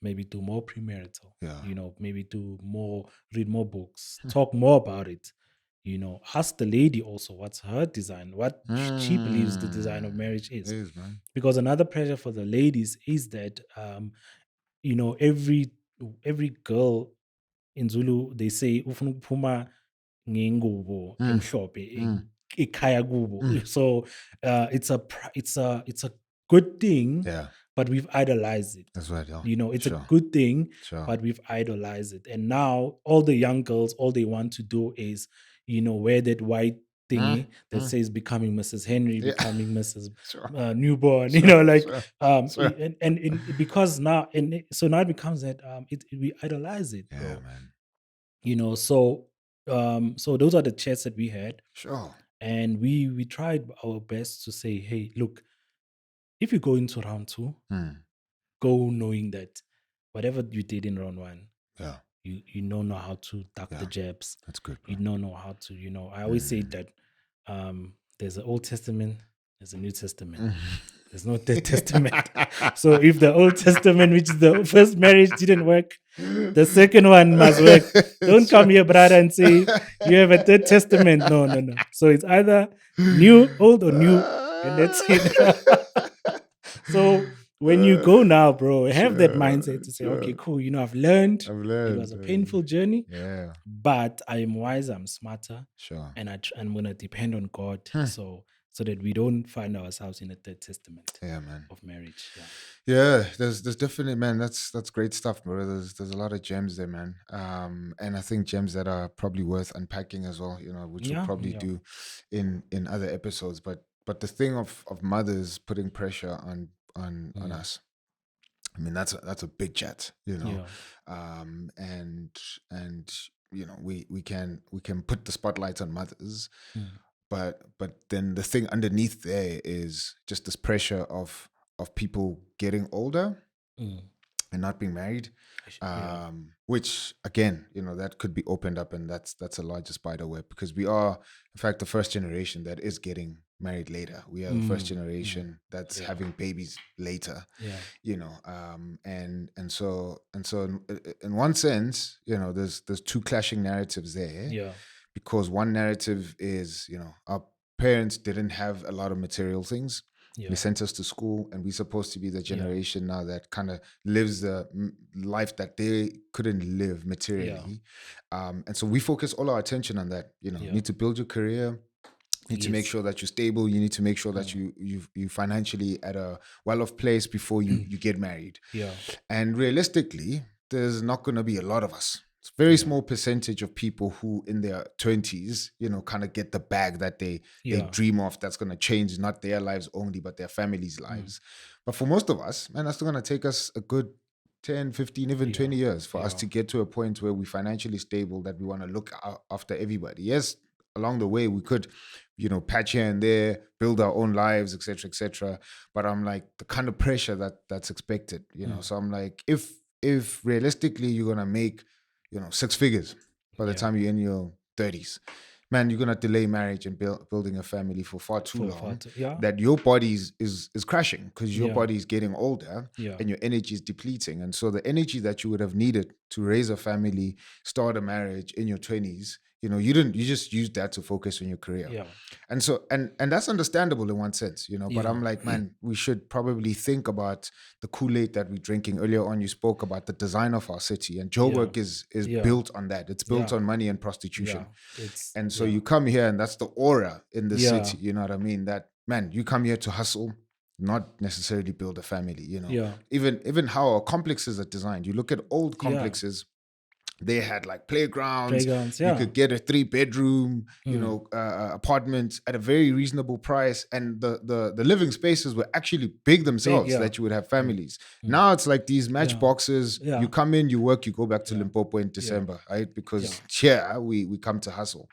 Maybe do more premarital. Yeah. Maybe read more books, talk more about it. Ask the lady also what's her design, what she believes the design of marriage is. It is, man. Because another pressure for the ladies is that every girl in Zulu, they say ufuna ukuphuma ngengubo emhlophe ekhaya kubo. So it's a good thing, Yeah. but we've idolized it. That's right, yeah. It's Sure. a good thing, Sure. but we've idolized it. And now all the young girls, all they want to do is, wear that white thingy that says becoming Mrs. Henry, Yeah. becoming Mrs. Sure. Newborn, Sure, like, sure. and because now, so now it becomes that we idolize it, Yeah, bro. man. So those are the chats that we had, Sure. and we tried our best to say, hey, look, if you go into round 2, go knowing that whatever you did in round 1, Yeah. you know how to duck the Yeah. jabs. That's good, bro. You know how to, I always say that there's an Old Testament, there's a New Testament. There's no Third Testament. So if the Old Testament, which is the first marriage, didn't work, the second one must work. Don't come here, brother, and say you have a Third Testament. No. So it's either old or new, and that's it. So when you go now, bro, have that mindset to say, okay, cool, I've learned. It was a painful journey. Yeah. But I'm wiser, I'm smarter. Sure. And I'm gonna depend on God. So that we don't find ourselves in a Third Testament of marriage. Yeah, there's definitely, man, that's great stuff, bro. There's a lot of gems there, man. And I think gems that are probably worth unpacking as well, which we'll probably do in other episodes. But the thing of mothers putting pressure on us, I mean, that's a big chat, and we can put the spotlight on mothers, but then the thing underneath there is just this pressure of people getting older and not being married, which again, that could be opened up, and that's a larger spider web, because we are in fact the first generation that is getting married later. We are the first generation that's having babies later. And so in one sense, there's two clashing narratives there. Because one narrative is, our parents didn't have a lot of material things. They sent us to school, and we're supposed to be the generation now that kind of lives the life that they couldn't live materially. And so we focus all our attention on that. You need to build your career. You need to make sure that you're stable. You need to make sure that you financially at a well-off place before you get married. And realistically, there's not going to be a lot of us. It's a very small percentage of people who in their 20s, kind of get the bag that they dream of, that's going to change not their lives only, but their families' lives. But for most of us, man, that's still going to take us a good 10, 15, even 20 years for us to get to a point where we're financially stable, that we want to look after everybody. Yes, along the way, we could, patch here and there, build our own lives, etc., etc. But I'm like, the kind of pressure that's expected, So I'm like, if realistically you're going to make 6 figures by the time you're in your 30s, man, you're gonna delay marriage and building a family for far too long. Yeah. That your body is crashing because your Yeah. body is getting older Yeah. and your energy is depleting. And so the energy that you would have needed to raise a family, start a marriage in your 20s, you just used that to focus on your career. Yeah. And so and that's understandable in one sense, but Yeah. I'm like, man, we should probably think about the Kool-Aid that we're drinking. Earlier on, you spoke about the design of our city, and Joburg is Yeah. built on that. It's built Yeah. on money and prostitution. Yeah. It's And so yeah. you come here, and that's the aura in the Yeah. city. You know what I mean? That, man, you come here to hustle, not necessarily build a family. Yeah. Even how our complexes are designed. You look at old complexes. They had like playgrounds. Yeah. You could get a 3-bedroom, apartment at a very reasonable price, and the living spaces were actually big themselves. yeah. That you would have families. Now it's like these matchboxes. Yeah. You come in, you work, you go back to Limpopo in December, right? Because we come to hustle.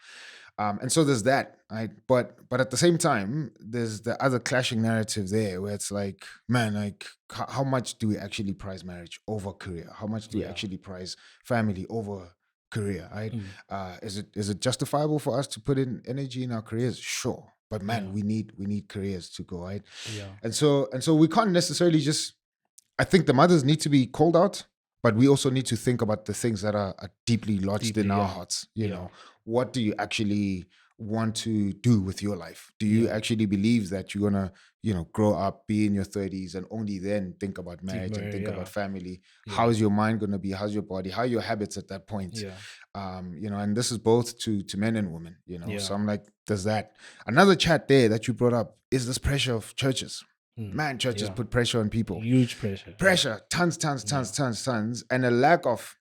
And so there's that, right? But at the same time, there's the other clashing narrative there where it's like, man, like how much do we actually prize marriage over career? How much do we actually prize family over career, right? Is it justifiable for us to put in energy in our careers? Sure. But man, we need careers to go, right? Yeah. And so we can't necessarily just, I think the mothers need to be called out, but we also need to think about the things that are deeply lodged in our hearts. You know, what do you actually want to do with your life? Do you actually believe that you're gonna, grow up, be in your 30s, and only then think about marriage and think about family? How's your mind gonna be? How's your body? How are your habits at that point? And this is both to men and women. So I'm like, there's that. Another chat there that you brought up is this pressure of churches. Man, churches put pressure on people. Huge pressure. Tons, and a lack of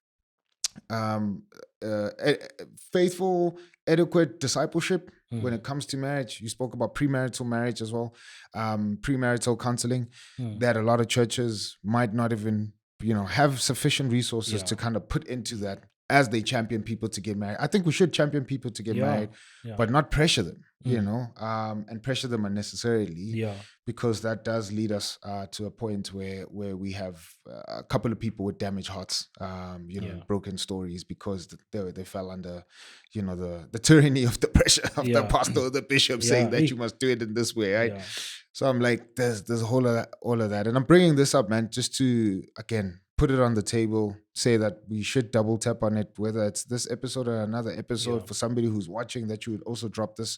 faithful, adequate discipleship when it comes to marriage. You spoke about premarital marriage as well, premarital counseling, that a lot of churches might not even, have sufficient resources to kind of put into that as they champion people to get married. I think we should champion people to get married, but not pressure them, and pressure them unnecessarily, because that does lead us to a point where we have a couple of people with damaged hearts, broken stories, because they fell under, the tyranny of the pressure of the pastor or the bishop saying that you must do it in this way, right? So I'm like, there's a whole lot of all of that, and I'm bringing this up, man, just to again put it on the table, say that we should double tap on it, whether it's this episode or another episode. For somebody who's watching, that you would also drop this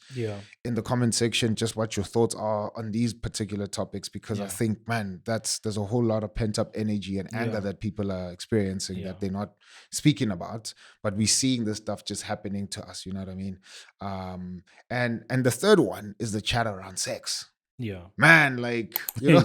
in the comment section, just what your thoughts are on these particular topics, because I think, man, there's a whole lot of pent-up energy and anger that people are experiencing that they're not speaking about, but we're seeing this stuff just happening to us, you know what I mean? And the third one is the chat around sex. Man, like,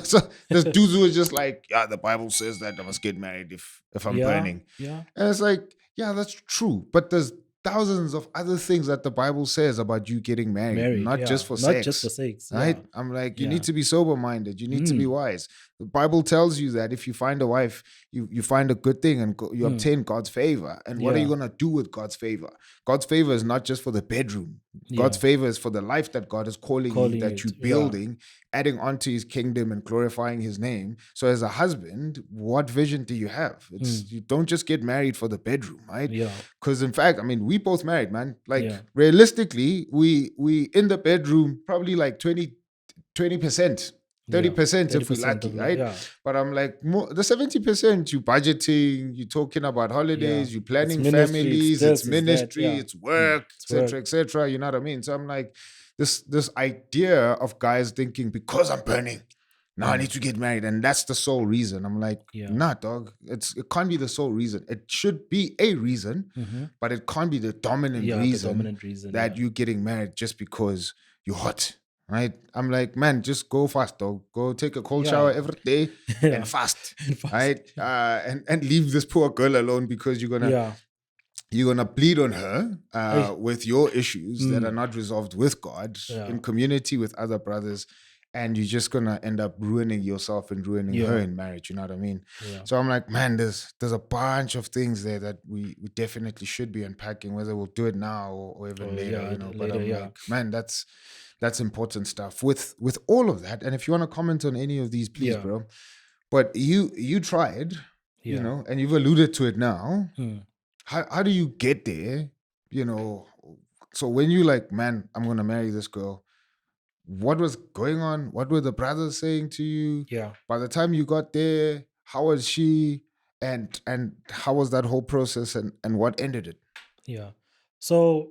so there's dudes who are just like, the Bible says that I must get married if I'm burning. And it's like, that's true. But there's thousands of other things that the Bible says about you getting married, not just for sex. Not just for sex. Right? I'm like, you need to be sober-minded. You need to be wise. The Bible tells you that if you find a wife, you find a good thing and you obtain God's favor. And what are you going to do with God's favor? God's favor is not just for the bedroom. God's favor is for the life that God is calling you, that you're building, adding onto his kingdom and glorifying his name. So as a husband, what vision do you have? You don't just get married for the bedroom, right? Because in fact, I mean, we both married, man. Like realistically, we in the bedroom probably like 20%. 30% if we're lucky, right? But I'm like, the 70%, you budgeting, you're talking about holidays, you're planning families, it's ministry, it's work, etc., etc. You know what I mean? So I'm like, this idea of guys thinking, because I'm burning, now I need to get married, and that's the sole reason. I'm like, nah, dog. It can't be the sole reason. It should be a reason, but it can't be the dominant reason that you're getting married just because you're hot. Right? I'm like, man, just go fast, dog. Go take a cold shower every day and fast. Right? And leave this poor girl alone, because you're gonna bleed on her with your issues that are not resolved with God, in community with other brothers, and you're just gonna end up ruining yourself and ruining her in marriage. You know what I mean? So I'm like, man, there's a bunch of things there that we definitely should be unpacking, whether we'll do it now or even later. But I'm like, man, that's important stuff with all of that. And if you want to comment on any of these, please, bro. But you tried, and you've alluded to it now. How do you get there? So when you like, man, I'm gonna marry this girl, what was going on? What were the brothers saying to you? Yeah. By the time you got there, how was she? And how was that whole process and what ended it? Yeah. So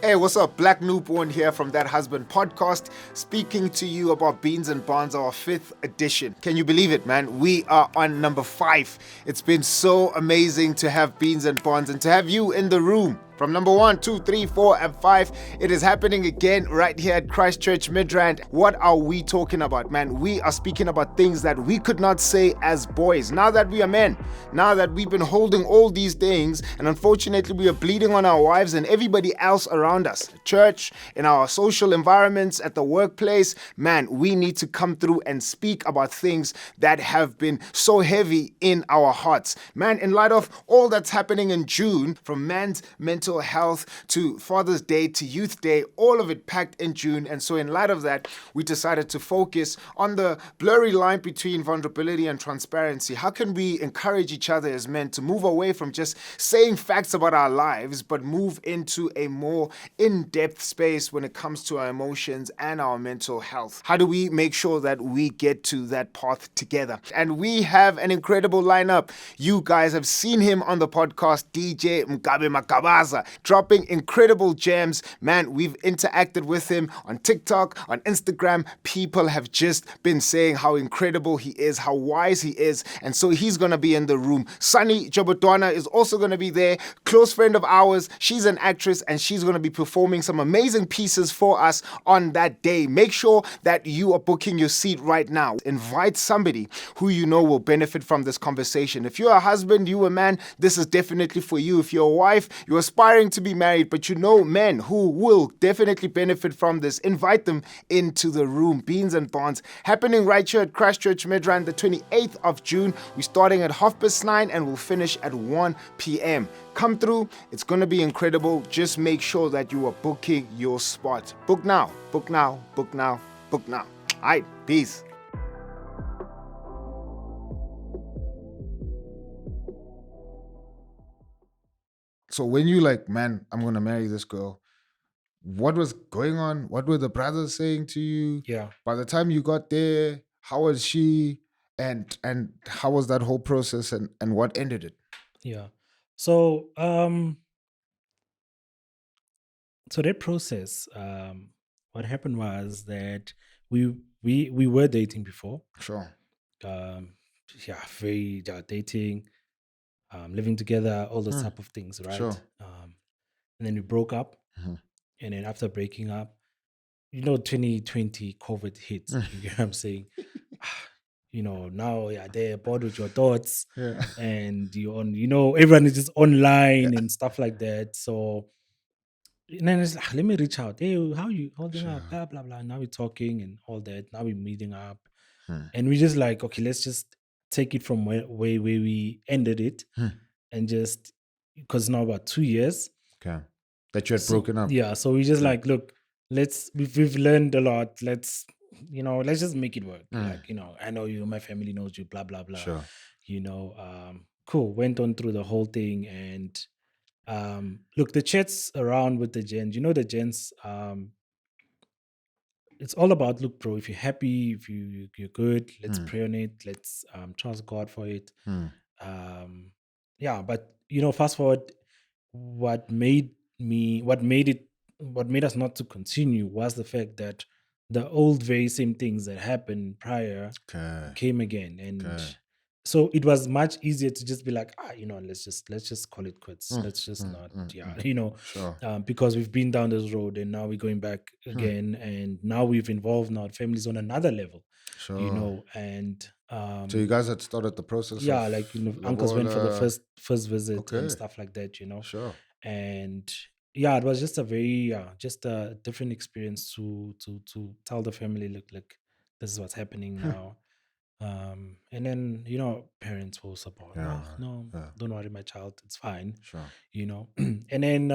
Hey, what's up? Black Newborn here from That Husband podcast, speaking to you about Beans and Bonds, our 5th edition. Can you believe it, man? We are on number 5. It's been so amazing to have Beans and Bonds and to have you in the room. From number 1, 2, 3, 4, and 5, it is happening again right here at Christchurch Midrand. What are we talking about, man? We are speaking about things that we could not say as boys. Now that we are men, now that we've been holding all these things, and unfortunately we are bleeding on our wives and everybody else around us, church, in our social environments, at the workplace, man, we need to come through and speak about things that have been so heavy in our hearts. Man, in light of all that's happening in June, from man's mental health to Father's Day to Youth Day, all of it packed in June. And so in light of that, we decided to focus on the blurry line between vulnerability and transparency. How can we encourage each other as men to move away from just saying facts about our lives, but move into a more in-depth space when it comes to our emotions and our mental health? How do we make sure that we get to that path together? And we have an incredible lineup. You guys have seen him on the podcast, DJ Mkabe Makabaza, dropping incredible gems. Man, we've interacted with him on TikTok, on Instagram. People have just been saying how incredible he is, how wise he is. And so he's going to be in the room. Sunny Jobotwana is also going to be there. Close friend of ours. She's an actress and she's going to be performing some amazing pieces for us on that day. Make sure that you are booking your seat right now. Invite somebody who you know will benefit from this conversation. If you're a husband, you're a man, this is definitely for you. If you're a wife, you're aspiring to be married, but you know men who will definitely benefit from this, invite them into the room. Beans and Bonds happening right here at Christchurch Midrand, the 28th of June. We're starting at 9:30 and we'll finish at 1 p.m. Come through. It's going to be incredible. Just make sure that you are booking your spot. Book now, book now, book now, book now. All right, peace. So when you like, man, I'm going to marry this girl, what was going on? What were the brothers saying to you? yeah. By the time you got there, how was she? And how was that whole process and what ended it? Yeah. So so that process, what happened was that we were dating before. Sure. Um very dating, living together, all those type of things, right? Sure. And then we broke up, Mhm. and then after breaking up, 2020 COVID hit. You get what I'm saying? Now you're there bored with your thoughts, Yeah. and you're on, everyone is just online and stuff like that. So and then it's like, let me reach out. Hey, how you holding up? Sure. Blah blah blah. Now we're talking and all that. Now we're meeting up, Hmm. and we just like, okay, let's just take it from where we ended it, Hmm. and just because now about 2 years. Okay. That you had So broken up. yeah, so we just Okay. like, look, we've learned a lot. Let's just make it work. Mm. Like, I know you, my family knows you, blah blah blah. Sure. Cool. Went on through the whole thing, and look, the chats around with the gents, the gents, it's all about, look, bro, if you're happy, if you're good, let's Mm. pray on it. Let's trust God for it. Mm. Um, yeah, but fast forward, what made what made us not to continue was the fact that the old very same things that happened prior Okay. came again. And Okay. so it was much easier to just be like, let's just call it quits. Mm. Let's just Mm. not, Mm. Sure. because we've been down this road and now we're going back Hmm. again, and now we've involved now families on another level, Sure. and So you guys had started the process yeah, of like, uncles went for the Lobola. first visit and Okay. stuff like that, Sure. and yeah, it was just a very just a different experience to tell the family, look, this is what's happening now. And then parents will support. Yeah. Oh no, Yeah. don't worry, my child, it's fine. Sure. And then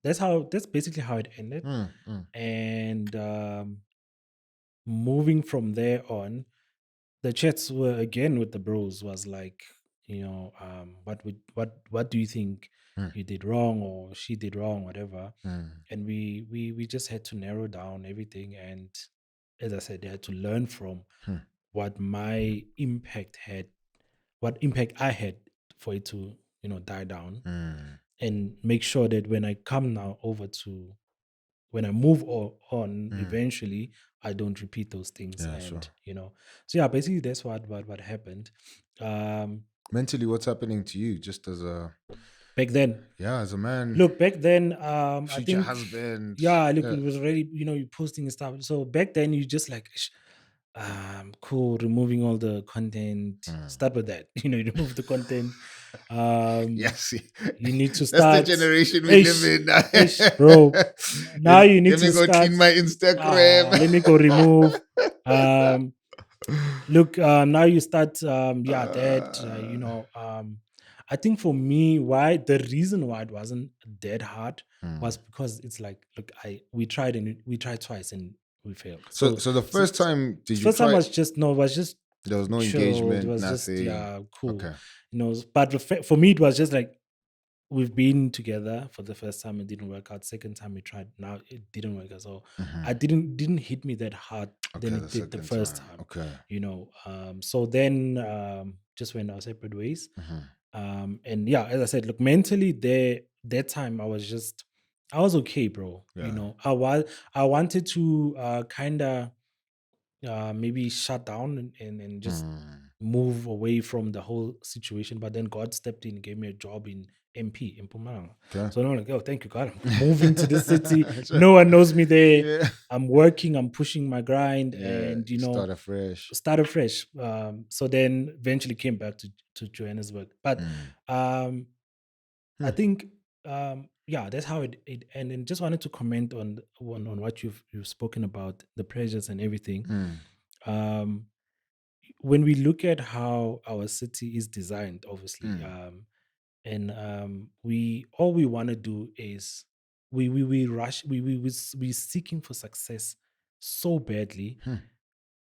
that's basically how it ended. Mm. Mm. And moving from there on, the chats were again with the bros was like, what do you think you did wrong or she did wrong, whatever. Mm. And we just had to narrow down everything, and as I said, they had to learn from what my impact had, what impact I had for it to, die down, Mm. and make sure that when I come now over to, when I move on eventually, I don't repeat those things. Yeah, sure. And so yeah, basically that's what happened. Mentally, what's happening to you just as a Back then, as a man, look, back then, I future think, husband? yeah, look, Yeah. it was already, you posting and stuff. So back then, you just like, cool, removing all the content. Start with that. You remove the content. Yeah, Um, see, you need to that's the start. generation we live Ish, in now. ish, bro. Now you need Let me to go start. clean my Instagram. Let me go remove. Um, Look, now you start, that, I think for me, why the reason why it wasn't dead hard was because it's like, look, we tried twice and we failed. So, So, so the so first time, did you first time try? was just no, was just There was no chill. It engagement, was just, nothing. yeah, cool. Okay. But for me, it was just like, we've been together for the first time, it didn't work out. Second time we tried, now it didn't work out. So I didn't hit me that hard than Okay, the it did the second first time. time. Okay. So then, just went our separate ways. And yeah, as I said, look, mentally there, that time I was okay, bro. Yeah. I wanted to kind of maybe shut down and just Mm. move away from the whole situation. But then God stepped in and gave me a job in MP in Pumalanga. Okay. So I'm like, oh, thank you, God. I'm moving to the city. Sure. No one knows me there. Yeah. I'm working, I'm pushing my grind, Yeah. and Start afresh. start afresh. So then eventually came back to Johannesburg. But I think yeah, that's how it and then just wanted to comment on what you've spoken about, the pressures and everything. Um when we look at how our city is designed, obviously, and we all we want to do is we rush we seeking for success so badly,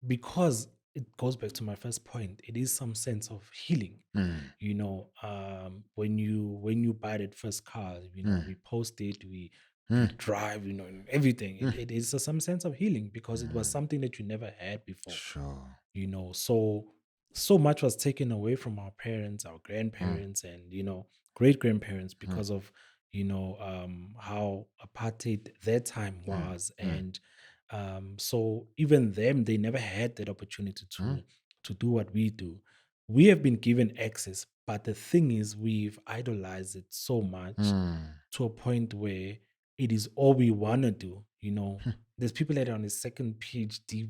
because it goes back to my first point. It is some sense of healing. When you buy that first car, we post it, we drive, and everything. It is some sense of healing, because it was something that you never had before. Sure. So much was taken away from our parents, our grandparents, and great grandparents, because of how apartheid their time was. And so even them, they never had that opportunity to do what we do. We have been given access, but the thing is, we've idolized it so much to a point where it is all we want to do. There's people that are on his second PhD,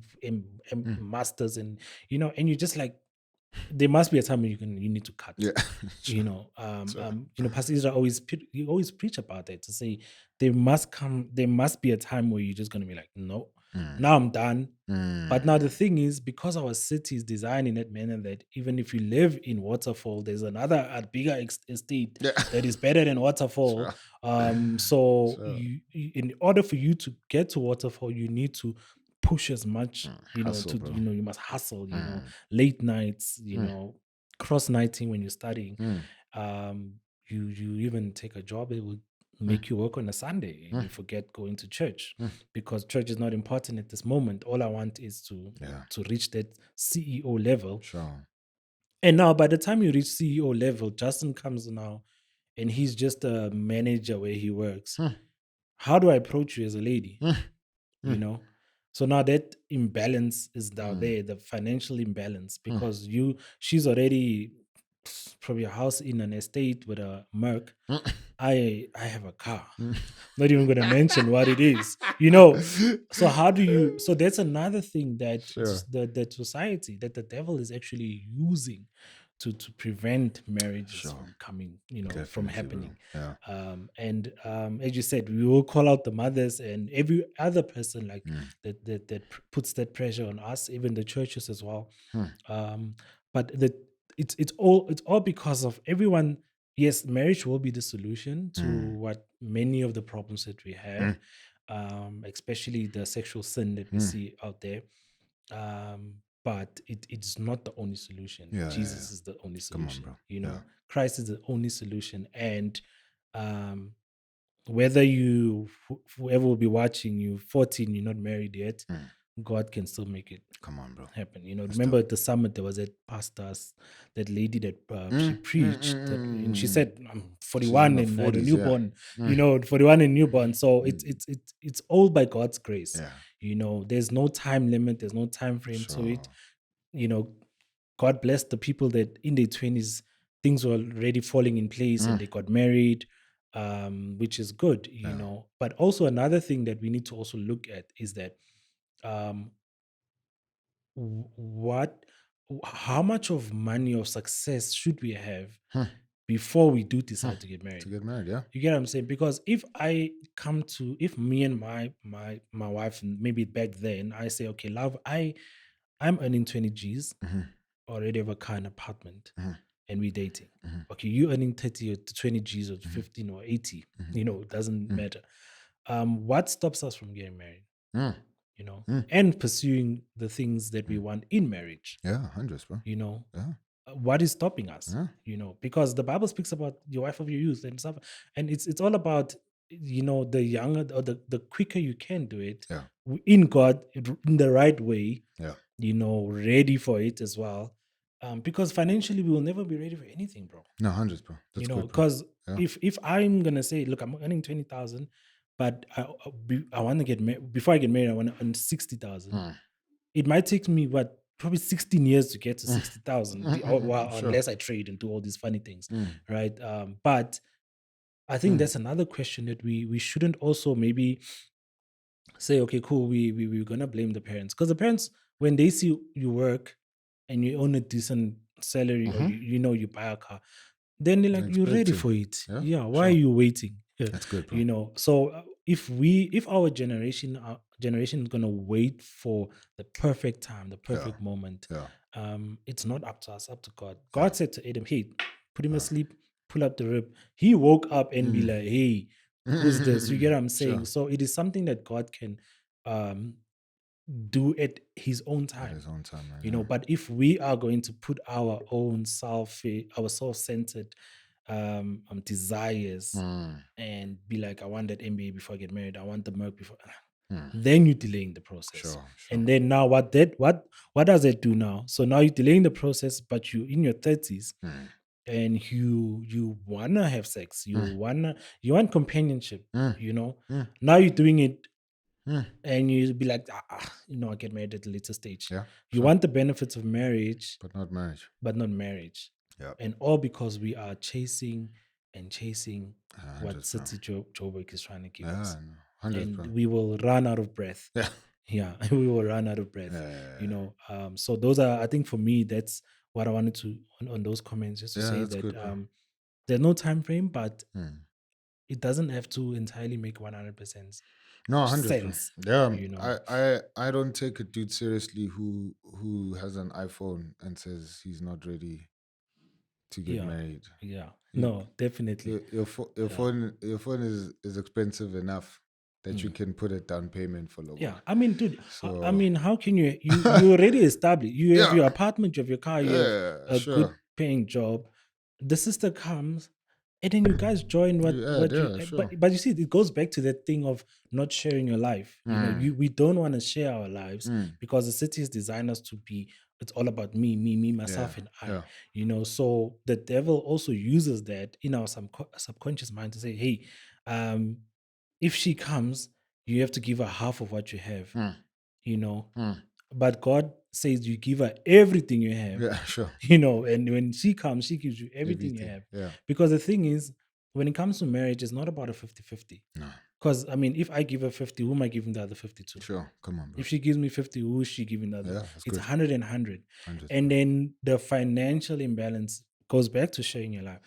masters, and and you're just like, there must be a time when you need to cut. Yeah. Pastor Israel always preach about that, to say there must be a time where you're just gonna be like, no, now I'm done. But now the thing is, because our city is designed in that manner, that even if you live in Waterfall, there's another a bigger estate Yeah. that is better than Waterfall. So Sure. in order for you to get to Waterfall, you need to push as much, Hustle, bro. you must hustle, late nights, cross nighting when you're studying. You even take a job, it will make you work on a Sunday, and you forget going to church, because church is not important at this moment. All I want is to reach that CEO level. Sure. And now, by the time you reach CEO level, Justin comes now, and he's just a manager where he works. How do I approach you as a lady? So now that imbalance is now there, the financial imbalance, because she's already probably a house in an estate with a Merc. I have a car. Not even going to mention what it is. So how do you? So that's another thing that Sure. that society, that the devil is actually using to prevent marriages from coming, from Definitely, happening. bro. As you said, we will call out the mothers and every other person like that puts that pressure on us, even the churches as well. But it's all because of everyone. Yes, marriage will be the solution to what many of the problems that we have, especially the sexual sin that we see out there. But it's not the only solution. Yeah, Jesus yeah. is the only Come on, solution. bro. Yeah. Christ is the only solution. And um, whether whoever will be watching you 14, you're not married yet, God can still make it Come on, bro. happen. That's Remember dope. at the summit there was that pastor, that lady that she preached, and she said, I'm She's in 41 her and I had a 40s, yeah. newborn. 41 and newborn. So it's all by God's grace. Yeah. There's no time limit, there's no time frame to it. God bless the people that in their 20s things were already falling in place and they got married, which is good. But also another thing that we need to also look at is that um what how much of money or success should we have before we do decide to get married? To get married, yeah. You get what I'm saying? Because if me and my wife, maybe back then, I say, okay, love, I'm earning 20 G's, already have a car and apartment, and we're dating. Okay, you earning 30 or 20 G's or 15 or 80, it doesn't matter. What stops us from getting married? And pursuing the things that we want in marriage. Yeah, hundreds, bro. Yeah. What is stopping us? Because the Bible speaks about your wife of your youth and stuff, and it's all about the younger or the quicker you can do it in God, in the right way. Ready for it as well. Because financially we will never be ready for anything, bro. No, hundreds, bro. That's good, bro. Because if I'm gonna say, look, I'm earning 20,000, but I want to get married. Before I get married, I want to earn 60,000. It might take me probably 16 years to get to 60,000, unless I trade and do all these funny things, right? But I think that's another question that we shouldn't also maybe say, okay, cool, we're gonna blame the parents, because the parents, when they see you work and you own a decent salary, or you buy a car, then they're like, you're ready for it. Why are you waiting? That's good, bro. So if our generation is gonna wait for the perfect time, the perfect moment, it's not up to us, up to God. God said to Adam, hey, put him asleep, pull up the rib. He woke up and be like, hey, who's this? You get what I'm saying? So it is something that God can do at his own time. At his own time, right? But if we are going to put our own self-centered desires and be like, I want that MBA before I get married, I want the Merc before, then you're delaying the process. Sure. And then now what does that do now? So now you're delaying the process, but you're in your 30s and you wanna have sex, you want companionship, Now you're doing it. And you be like, I get married at a later stage. You want the benefits of marriage, but not marriage. And all because we are chasing what City Joburg is trying to give us. And we will run out of breath. We will run out of breath. So those are, I think for me, that's what I wanted to on those comments, just to say that good, there's no time frame, but it doesn't have to entirely make 100%. No, 100%. Sense. I don't take a dude seriously who has an iPhone and says he's not ready to get married. No, definitely. Your phone is expensive enough that you can put a down payment for logo. I mean, dude, I mean, how can you already established, you have your apartment, you have your car, you have a good paying job. The sister comes, and then you guys join but you see, it goes back to that thing of not sharing your life. We don't want to share our lives because the city is designed us to be, it's all about me, myself, and I. So the devil also uses that in our subconscious mind to say, hey, if she comes, you have to give her half of what you have. But God says you give her everything you have. And when she comes, she gives you everything you have. Because the thing is, when it comes to marriage, it's not about a 50-50. No. Because, I mean, if I give her 50, who am I giving the other 50 to? Sure, come on, bro. If she gives me 50, who is she giving the other? It's good. 100 and 100. And then the financial imbalance goes back to sharing your life.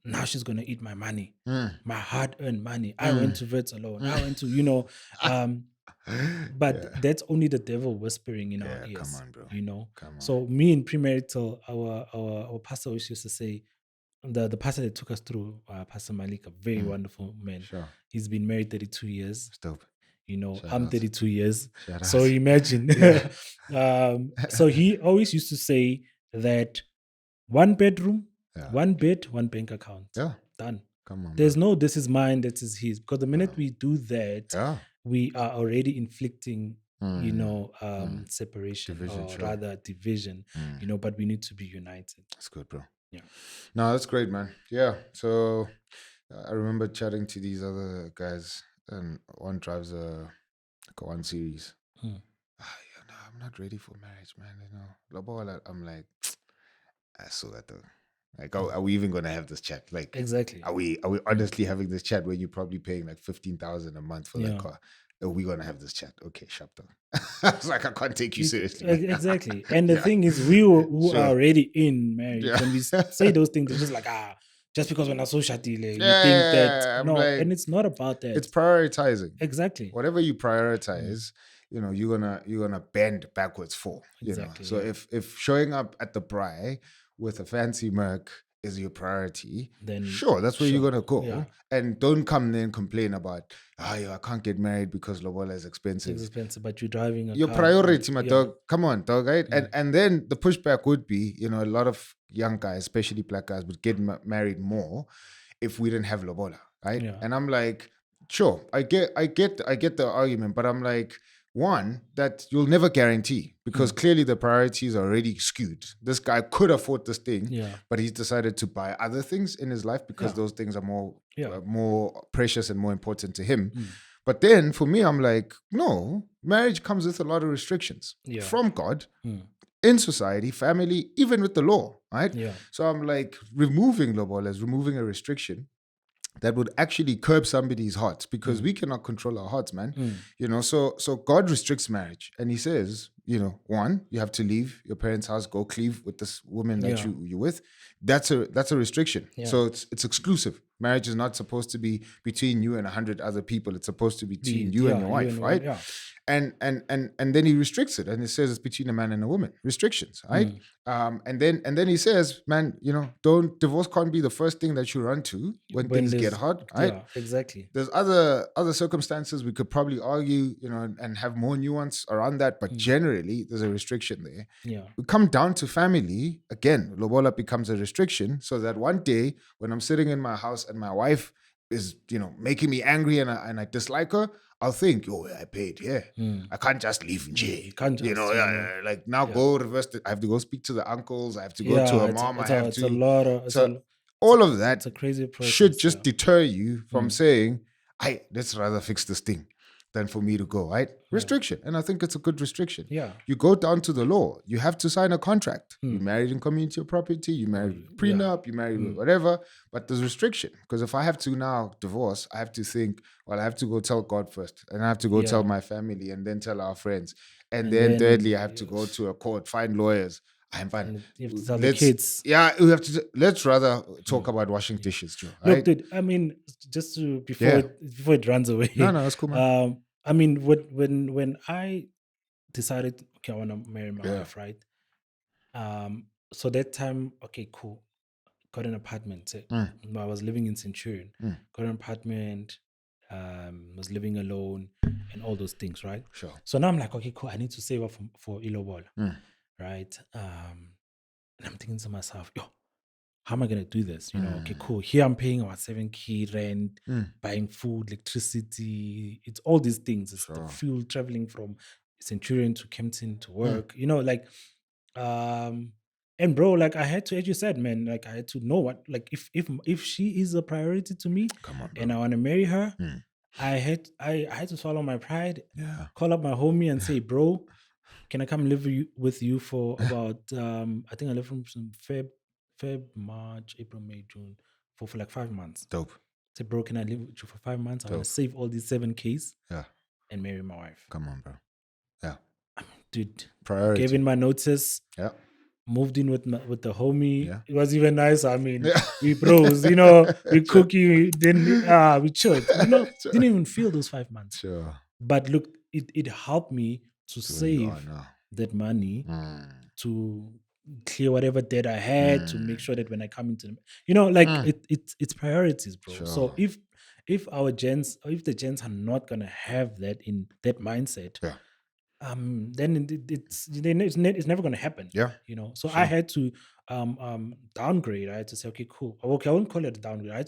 Now she's going to eat my money, my hard-earned money. I went to Vets alone. I went to, but that's only the devil whispering in our ears. Come on, bro. Come on. So me in premarital, our pastor always used to say, the pastor that took us through, Pastor Malik, a very wonderful man. Sure. He's been married 32 years. Dope. I'm 32 years. Shout so out. imagine. So he always used to say that one bedroom, one bed, one bank account. Yeah. Done. Come on, There's bro. no this is mine, that is his. Because the minute we do that, Yeah. we are already inflicting, Mm. separation, Division, or sure. rather division, but we need to be united. That's good, bro. Yeah. No, that's great, man. Yeah. So I remember chatting to these other guys, and one drives like a 1 series. Mm. Yeah, no, I'm not ready for marriage, man. Lobola, I'm like, I saw that though. Like, are we even gonna have this chat? Like, Exactly. are we honestly having this chat where you're probably paying like 15,000 a month for that Yeah. car? Are we gonna have this chat? Okay, shut up. I was like, I can't take you seriously. Man. Exactly. And the Yeah. thing is, we who Sure. are already in marriage, Yeah. when we say those things, it's just like, just because we're not so shatile, we Yeah, think that I'm no, like, and it's not about that. it's prioritizing. Exactly. Whatever you prioritize, you're gonna bend backwards for. Exactly. So Yeah. if showing up at the braai with a fancy Merc is your priority, Then sure, that's where you're gonna go. Yeah. And don't come there and complain about, I can't get married because lobola is It's expensive. expensive, but you're driving a Your car. priority, my Yeah. dog. Come on, dog, right? And then the pushback would be, a lot of young guys, especially black guys, would get married more if we didn't have lobola, right? Yeah. And I'm like, sure, I get the argument, but I'm like, one, that you'll never guarantee because clearly the priorities are already skewed. This guy could afford this thing, Yeah. but he's decided to buy other things in his life because Yeah. those things are more Yeah. more precious and more important to him. But then for me, I'm like, no, marriage comes with a lot of restrictions Yeah. from God, in society, family, even with the law, right? Yeah. So I'm like, removing lobola is removing a restriction that would actually curb somebody's hearts because we cannot control our hearts, man. So God restricts marriage, and He says, one, you have to leave your parents' house, go cleave with this woman that Yeah. you're with. That's a restriction. Yeah. So it's exclusive. Marriage is not supposed to be between you and 100 other people. It's supposed to be between you and your wife, right? Yeah. And then He restricts it, and it says it's between a man and a woman. Restrictions, right? And then He says, man, divorce can't be the first thing that you run to when things get hard, right? Yeah, exactly. There's other circumstances we could probably argue, and have more nuance around that, but generally there's a restriction there. Yeah. We come down to family again. Lobola becomes a restriction, so that one day when I'm sitting in my house and my wife is, making me angry and I dislike her, I'll think, I paid, I can't just leave in jail. You can't just, like now go reverse it. I have to go speak to the uncles. I have to go Yeah, to a it's- mom. it's I a- have it's to. a lot of- So all of that It's a crazy process. should just yeah. deter you from saying, let's rather fix this thing than for me to go, right? Restriction. And I think it's a good restriction. Yeah. You go down to the law. You have to sign a contract. You married in community of property. You married prenup. You married whatever. But there's restriction. Because if I have to now divorce, I have to think, well, I have to go tell God first. And I have to go tell my family and then tell our friends. And then thirdly, I have to go to a court, find lawyers. I'm fine. And you have to tell the kids. Yeah, we have to. Let's rather talk about washing dishes, Joe. Look, Right? dude, I mean, just to before it runs away. No, that's cool, man. I mean, when I decided, okay, I want to marry my wife, right? So that time, okay, cool. Got an apartment. I was living in Centurion. Got an apartment. Was living alone and all those things, right? Sure. So now I'm like, okay, cool. I need to save up for Ilobola, right? And I'm thinking to myself, how am I gonna do this? Okay, cool. Here I'm paying about 7K rent, buying food, electricity. It's all these things. It's the fuel traveling from Centurion to Kempton to work. And bro, like I had to, as you said, man, like I had to know what, like if she is a priority to me, Come on, bro. and I want to marry her, I had to swallow my pride, call up my homie and say, bro, can I come live with you for about I think I lived from some Feb, March, April, May, June for like 5 months. Dope. Say, bro, can I live with you for 5 months? I want to save all these 7Ks and marry my wife. Come on, bro. Yeah. Dude, Priority. gave in my notice. Yeah. Moved in with the homie. Yeah. It was even nice. I mean, we bros, we cooking, we chilled. Didn't even feel those 5 months. Sure. But look, it helped me to save that money to clear whatever debt I had, to make sure that when I come into it's priorities, bro. Sure. So if the gents are not gonna have that in that mindset, then it's never going to happen. Yeah. So I Sure. had to downgrade. I had to say, okay, cool. Okay, I won't call it a downgrade. I had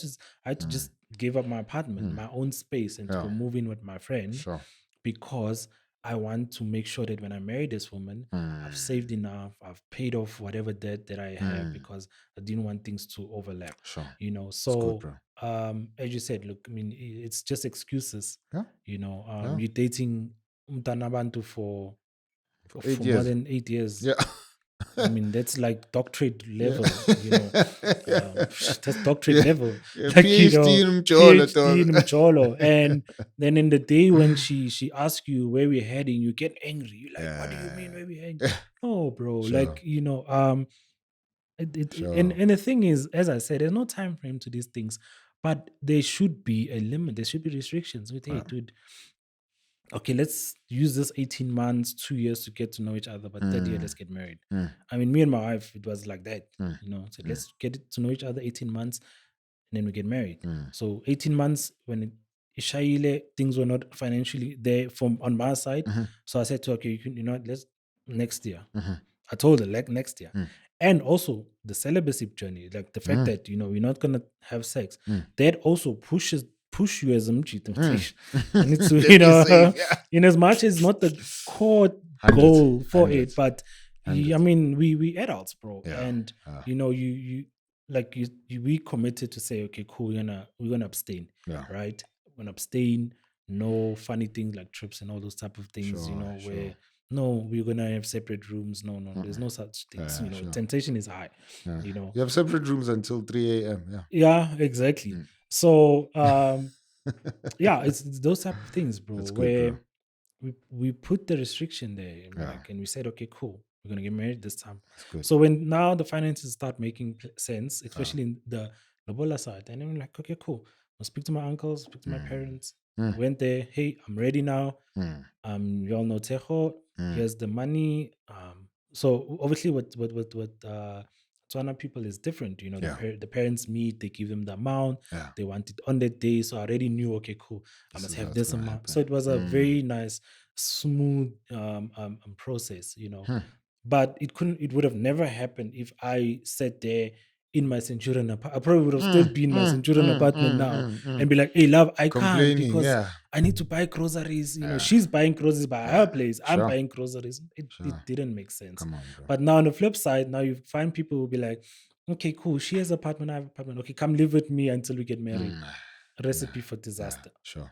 to just give up my apartment, my own space, and to Yeah. go move in with my friend, Sure. because I want to make sure that when I marry this woman, I've saved enough, I've paid off whatever debt that I have, because I didn't want things to overlap. Sure. It's good, So bro. as you said, look, I mean, it's just excuses. Yeah. Yeah. You're dating umtanabantu for For for 8 more years. than 8 years. Yeah. I mean, that's like doctorate Yeah. level, that's doctorate Yeah. level. Yeah. Like, PhD in Mcholo, PhD in dog. Mcholo. And then in the day when she asks you where we're heading, you get angry. You're like, what do you mean where we're heading? No, bro. Sure. Like, Sure. and the thing is, as I said, there's no time frame to these things, but there should be a limit. There should be restrictions with, hey, dude, okay, let's use this 18 months, 2 years to get to know each other, but third year, let's get married. I mean, me and my wife, it was like that, so let's get to know each other 18 months, and then we get married. So 18 months, when Ishaile, things were not financially there from on my side. So I said to her, okay, let's next year. I told her, like, next year. And also the celibacy journey, like the fact that, we're not going to have sex, that also push you as a mchit. You need to, Let me say, yeah. in as much as not the core 100, goal for 100, it, but I 100. mean, we adults, bro. Yeah, And yeah. we committed to say, okay, cool, we're gonna abstain. Yeah. Right? We're gonna abstain, no funny things like trips and all those type of things, Sure, where sure. no, we're gonna have separate rooms. No, there's no such things. Yeah, sure. Temptation is high. Yeah. You have separate rooms until 3 a.m. Yeah. Yeah, exactly. So yeah, it's those type of things, bro, That's good, where bro. we put the restriction there, Yeah. and we said, okay, cool, we're gonna get married this time. That's good. So when now the finances start making sense, especially in the lobola side, and then we're like, okay, cool. I'll speak to my uncles, speak to my parents. Went there. Hey, I'm ready now. You all know Tejo. Here's the money. So obviously, what Tswana people is different. The parents meet, they give them the amount. Yeah. They want it on that day. So I already knew, okay, cool, I This must is have how it's this gonna amount. happen. So it was a very nice, smooth process. But it would have never happened if I sat there in my Centurion apartment. I probably would have still been in my Centurion apartment now and be like, hey, love, I can't Complaining, because yeah. I need to buy groceries. She's buying groceries by her place. I'm Sure. buying groceries. It didn't make sense. Come on, bro. But now on the flip side, now you find people who will be like, okay, cool, she has an apartment, I have an apartment. Okay, come live with me until we get married. A recipe for disaster. Sure.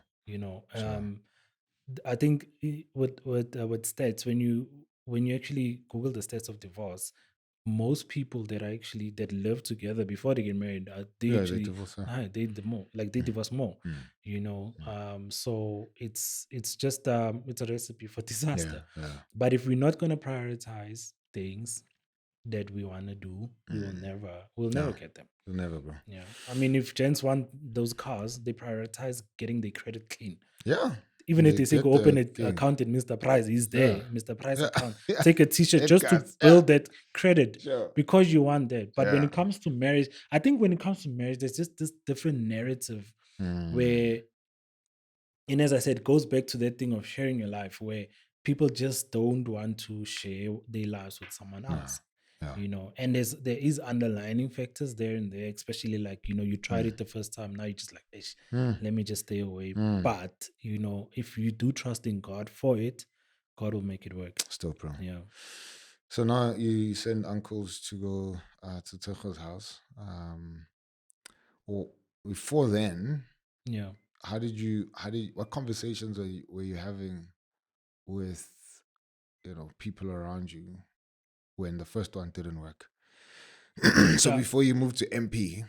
I think with stats, when you actually Google the stats of divorce, most people that live together before they get married, they divorce. They divorce more. So it's just it's a recipe for disaster. Yeah. But if we're not gonna prioritize things that we want to do, we'll never get them. We'll never, bro. Yeah. I mean, if gents want those cars, they prioritize getting their credit clean. Yeah. Even if they say go open an account in Mr. Price, he's there. Mr. Price account. Take a t-shirt just to build that credit because you want that. But when it comes to marriage, I think when it comes to marriage, there's just this different narrative where, and as I said, it goes back to that thing of sharing your life where people just don't want to share their lives with someone else. And there is underlining factors there and there, especially like, you tried it the first time, now you're just like, let me just stay away. But if you do trust in God for it, God will make it work. Still, bro. Yeah. So now you send uncles to go to Tejo's house. Or before then, what conversations were you having with people around you when the first one didn't work? So before you moved to MP,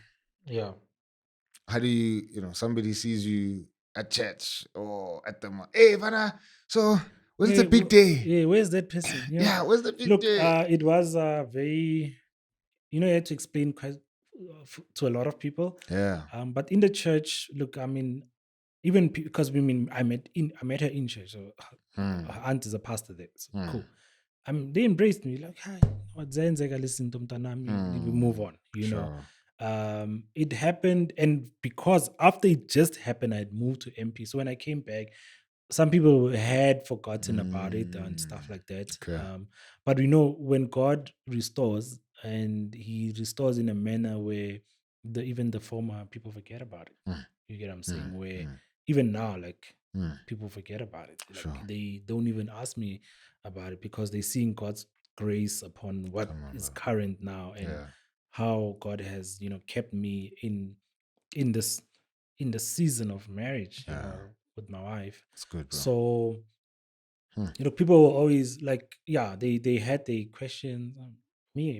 how do you somebody sees you at church or at the hey Vana, so when's the big day? Yeah, where's that person? Where's the big day? It was very, you had to explain quite to a lot of people. But in the church, look, I mean, even because I met her in church, so her aunt is a pastor there, so cool. They embraced me like, hi, what's listen to we move on, it happened, and because after it just happened, I'd moved to MP. So when I came back, some people had forgotten about it and stuff like that. Okay. But we know when God restores, and He restores in a manner where even the former people forget about it. You get what I'm saying? Where even now, like people forget about it. Like Sure. they don't even ask me about it because they're seeing God's grace upon what Come on, is bro. current now, and Yeah. how God has, kept me in this in the season of marriage, with my wife. It's good, bro. So, people were always like, yeah, they had the questions. Me,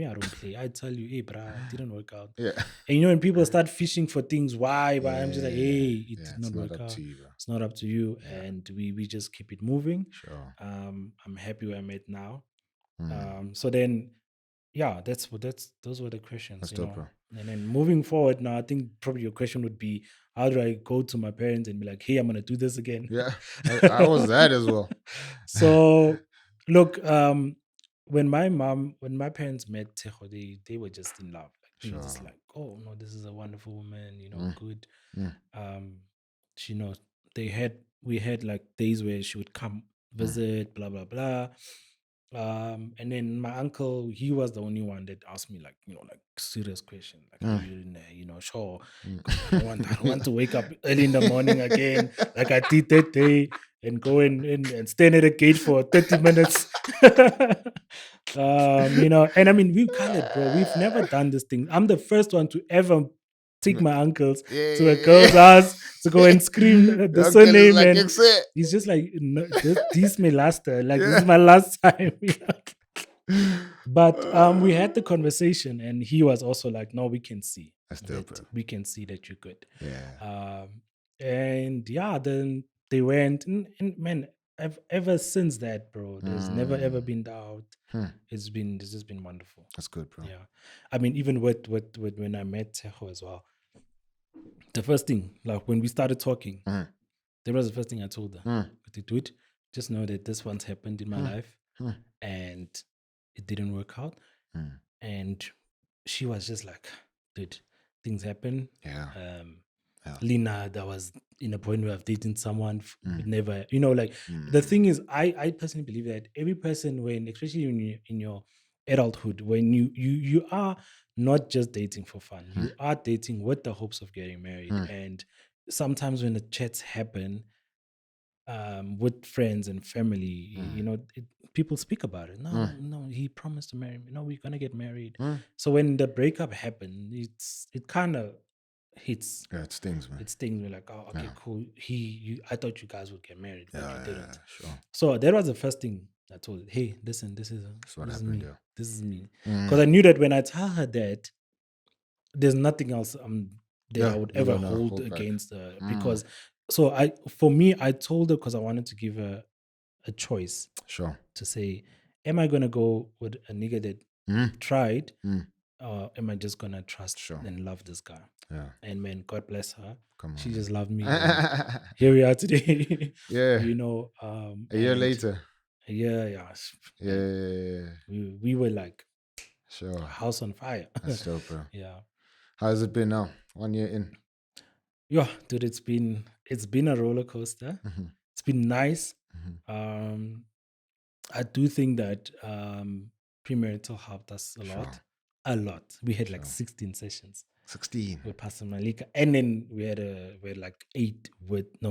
I don't play. I tell you, hey, bruh, it didn't work out. Yeah. And when people start fishing for things, why? But I'm just like, hey, it Yeah, did it's not not work up out. to you, bro. It's not up to you, Yeah. and we just keep it moving. Sure. I'm happy where I'm at now. So then, yeah, those were the questions, That's dope, bro. And then moving forward now, I think probably your question would be, how do I go to my parents and be like, hey, I'm gonna do this again? Yeah, I was that as well. So look, when my parents met Tejo, they were just in love. Like they were just Sure. like, oh no, this is a wonderful woman, good. She knows we had like days where she would come visit, blah blah blah. And then my uncle, he was the only one that asked me like, like serious question, like, are you in there, sure? 'Cause I don't want to wake up early in the morning again, like I did that day, and go and stand at a gate for 30 minutes. And I mean, we colored, bro. We've never done this thing. I'm the first one to ever take my uncles to a girl's house to go and scream the Uncle is surname, like, and "Exit." he's just like, no, this may last. Like this is my last time. But we had the conversation, and he was also like, no, we can see That's dope, that bro. we can see that you're good. Yeah. And yeah, then they went, and man, ever since that, bro, there's never ever been doubt. This has been wonderful. That's good, bro. Yeah, I mean, even with when I met Tejo as well, the first thing, like when we started talking, that was the first thing I told her. To do it, just know that this once happened in my life, and it didn't work out. And she was just like, dude, things happen. Yeah. Lena, that was in a point where I've dated someone, would never, like the thing is, I personally believe that every person, when, especially in your adulthood, when you are not just dating for fun, you are dating with the hopes of getting married. And sometimes when the chats happen, with friends and family, people speak about it. No, he promised to marry me. No, we're gonna get married. So when the breakup happened, it kind of hits. Yeah, it stings, man. It stings me like, oh, okay, cool. I thought you guys would get married, but you didn't. Sure. So that was the first thing I told her. Hey, listen, this is what this is happened, me. yeah. This is me. Because I knew that when I tell her that, there's nothing else that I would you're ever gonna hold hold back. against her. Because for me, I told her because I wanted to give her a choice. Sure. To say, am I gonna go with a nigga that tried, or am I just gonna trust and love this guy? Yeah. And man, God bless her. Come on. She just loved me. And here we are today. Yeah. A year later. Yeah. Yeah. We were like, sure, house on fire. That's dope, bro. Yeah. How's it been now? 1 year in. Yeah, dude, it's been a roller coaster. It's been nice. I do think that premarital helped us a lot. We had like 16 sessions. 16 with Pastor Malik, and then we had like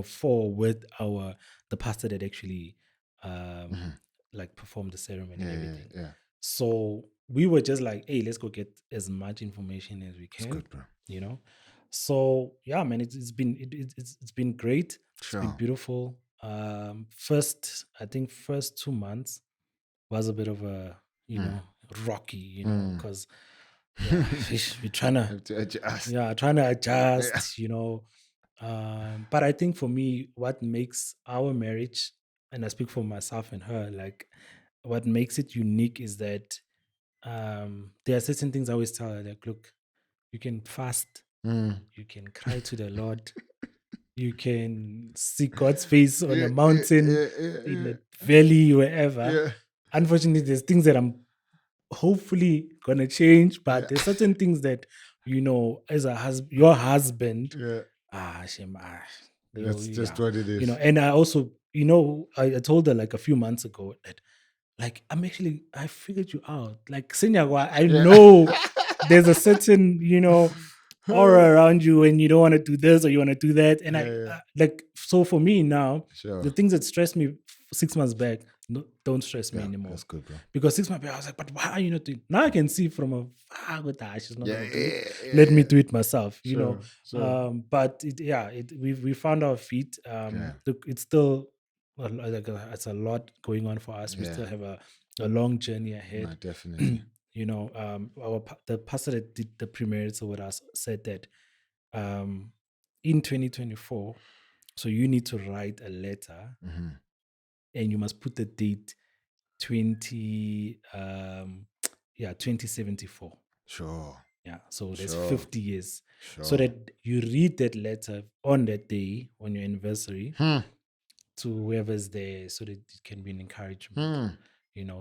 4 with the pastor that actually like performed the ceremony and everything. Yeah. So we were just like, hey, let's go get as much information as we can. It's good, bro. So yeah, man, it's been great. It's been beautiful. First 2 months was a bit of a rocky, because we're trying to adjust. Yeah, trying to adjust, But I think for me, what makes our marriage, and I speak for myself and her, like what makes it unique is that there are certain things I always tell her, like, look, you can fast, you can cry to the Lord, you can see God's face on a mountain, in a valley, wherever. Unfortunately, there's things that I'm hopefully gonna change, but there's certain things that as your husband, Shem, That's just what it is. And I also, I told her like a few months ago that, like, I figured you out. Like, Senyagwa, I Yeah. know there's a certain, aura around you when you don't want to do this or you want to do that. And Yeah. like, so for me now, Sure. the things that stressed me 6 months back, don't stress me Yeah, anymore. that's good, bro. Because 6 months back, I was like, but why are you not doing? Now I can see from afar, she's not Yeah, gonna do it. yeah, Let me yeah. do it myself, Sure. But we found our feet. Yeah. Look, it's still it's a lot going on for us. We Yeah. still have a long journey ahead. No, definitely. The pastor that did the premarital with us said that in 2024, so you need to write a letter Mhm. and you must put the date 2074. Sure. Yeah, so there's Sure. 50 years. Sure. So that you read that letter on that day, on your anniversary, to whoever's there, so that it can be an encouragement.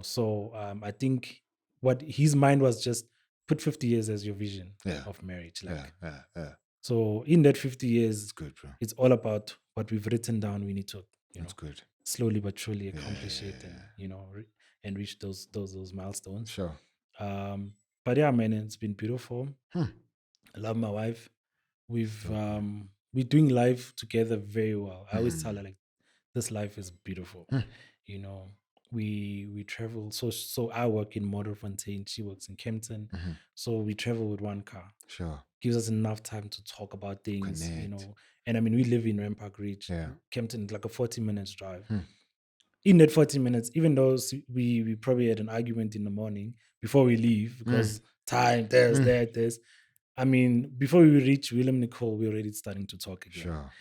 So I think what his mind was, just put 50 years as your vision Yeah. of marriage. Yeah. Like, Yeah. so in that 50 years, It's good, bro. it's all about what we've written down. We need to, That's good. slowly but surely accomplish it, and and reach those milestones. Sure. But yeah, man, it's been beautiful. I love my wife. We're doing life together very well. I always tell her, like, this life is beautiful. We travel. So I work in Modderfontein, she works in Kempton. So we travel with one car. Sure. Gives us enough time to talk about things, Connect. And I mean, we live in Rampart Ridge. Yeah. Kempton is like a 40 minutes drive. In that 40 minutes, even though we probably had an argument in the morning before we leave, because time, there's. I mean, before we reach William Nicole, we're already starting to talk again. Sure.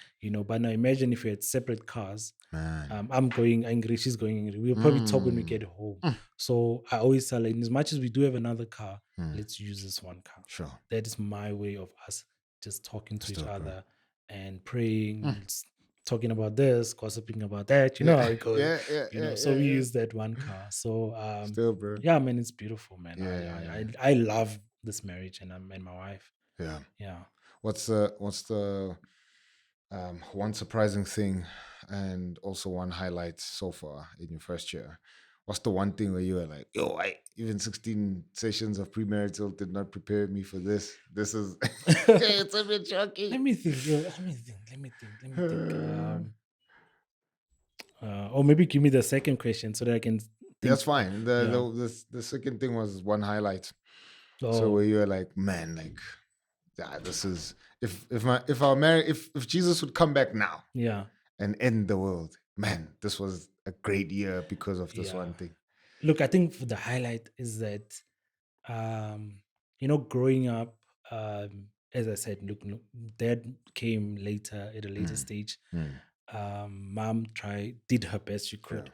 But now imagine if we had separate cars. Man. I'm going angry, she's going angry. We'll probably talk when we get home. So I always tell her, as much as we do have another car, let's use this one car. Sure. That is my way of us just talking to each Dope, bro. other and praying, talking about this, gossiping about that. You know how it goes. So we use that one car. So Still, bro. yeah, man, it's beautiful, man. Yeah. I love this marriage and my wife. Yeah. Yeah. What's the one surprising thing and also one highlight so far in your first year? What's the one thing where you were like, yo, even 16 sessions of premarital did not prepare me for this. This is it's a bit shocking. Let me think. Or maybe give me the second question so that I can think. That's fine. The second thing was one highlight. So where you were like, man, like, yeah, this is if Jesus would come back now, and end the world, man, this was a great year because of this one thing. Look, I think the highlight is that, growing up, as I said, look, dad came later at a later stage. Mom did her best she could.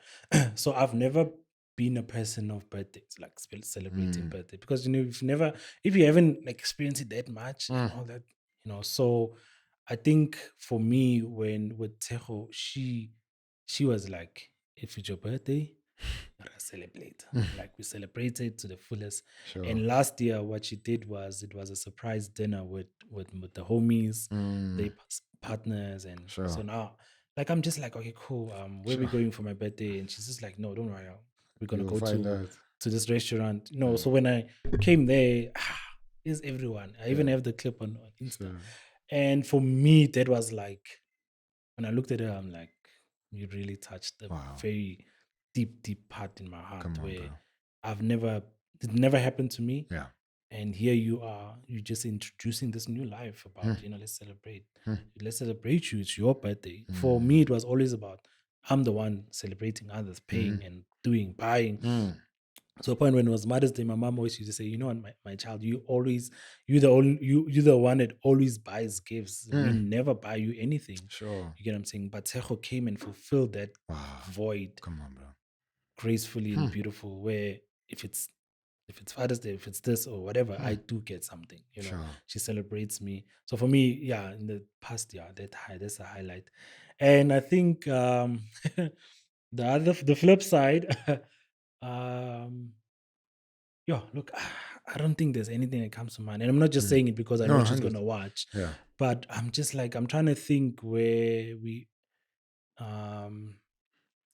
So I've never been a person of birthdays, like celebrating birthday, because if you haven't experienced it that much and all that, so I think for me, when with Tejo, she was like, if it's your birthday, celebrate. Like, we celebrated to the fullest. Sure. And last year, what she did was, it was a surprise dinner with the homies, the partners, and so now, like, I'm just like, okay, cool. Where we going for my birthday? And she's just like, no, don't worry, we're gonna go to this restaurant. So when I came there, is everyone. I even have the clip on Insta. Sure. And for me, that was like, when I looked at her, I'm like, you really touched a very deep part in my heart, it never happened to me. Yeah. And here you are, you're just introducing this new life about, let's celebrate. Let's celebrate you. It's your birthday. For me, it was always about, I'm the one celebrating others, paying and buying. So a point when it was Mother's Day, my mom always used to say, you know what, my child, you're the one that always buys gifts. We never buy you anything. Sure. You get what I'm saying? But Tejo came and fulfilled that void. Come on, bro. Gracefully and beautiful, where if it's Father's Day, if it's this or whatever, I do get something. Sure. She celebrates me. So for me, in the past year, that's a highlight. And I think the flip side, look, I don't think there's anything that comes to mind. And I'm not just saying it because I know she's going to watch. Yeah. But I'm just like, I'm trying to think where we um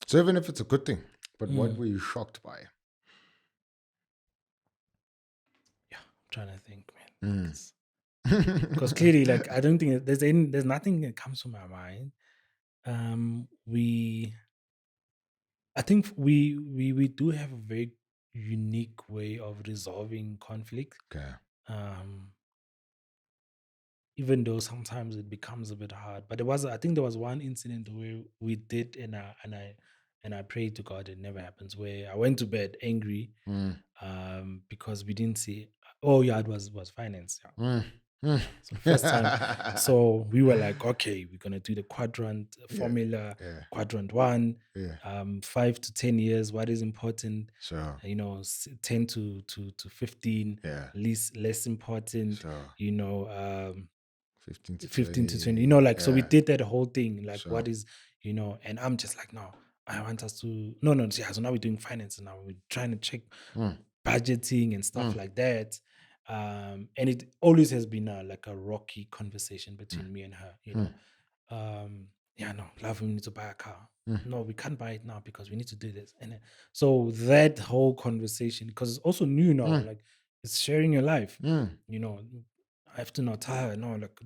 So even if it's a good thing, but what mm, were you shocked by? yeah, I'm trying to think, man. Mm. Because clearly, like, I don't think there's nothing that comes to my mind. We I think we do have a very unique way of resolving conflict. Okay. Um, even though sometimes it becomes a bit hard. But I think there was one incident where we did, and I prayed to God it never happens. Where I went to bed angry, Mm. because we didn't see. Oh yeah, it was finance. Yeah, Mm. Mm. yeah. So the first time, so we were like, okay, we're gonna do the quadrant Yeah. formula, Yeah. quadrant one, Yeah. 5 to 10 years. What is important? Sure. 10 to 15, Yeah. least less important. Sure. You know, 15 to 15 to 20, 20. so we Yeah. did that whole thing, like Sure. what is, and I'm just like, no, I want us to, no, no, yeah, so now we're doing finance, now we're trying to check Mm. budgeting and stuff Mm. like that. And it always has been like a rocky conversation Mm. between me and her, Mm. yeah, no, love, we need to buy a car. Mm. No, we can't buy it now because we need to do this. And then, so that whole conversation, because it's also new now, Mm. like it's sharing your life, Mm. you know. I have to now tell her, no, like,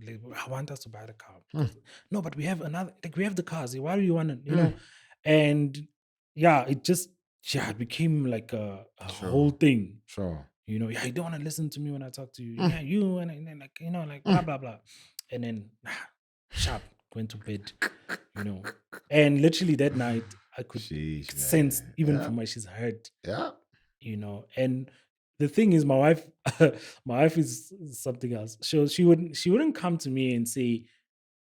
I want us to buy the car Mm. because no, but we have another, like we have the cars. Why do you want to, Mm. And yeah, it became like a whole Sure. thing. Sure. Yeah, you don't want to listen to me when I talk to you. Mm. Yeah, you and then like like blah Mm. blah blah, and then sharp went to bed. And literally that night I could Sheesh, sense man. even Yeah. from her she's hurt. Yeah. And the thing is, my wife, my wife is something else. She wouldn't come to me and say,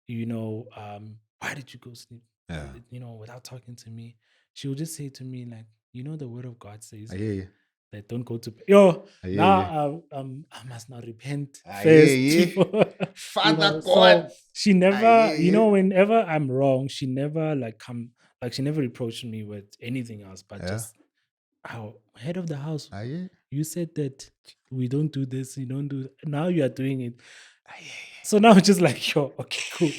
why did you go sleep? Yeah. Without talking to me. She would just say to me, like, the word of God I says hear you. that don't go to yo. I hear you. Now I must not repent I hear first you. before Father God. so she I never, hear you. whenever I'm wrong, she never she never reproached me with anything else, but Yeah. just how head of the house, I hear you. you said that we don't do this, you don't do that. Now you are doing it. I hear So now it's just like, yo, okay, cool.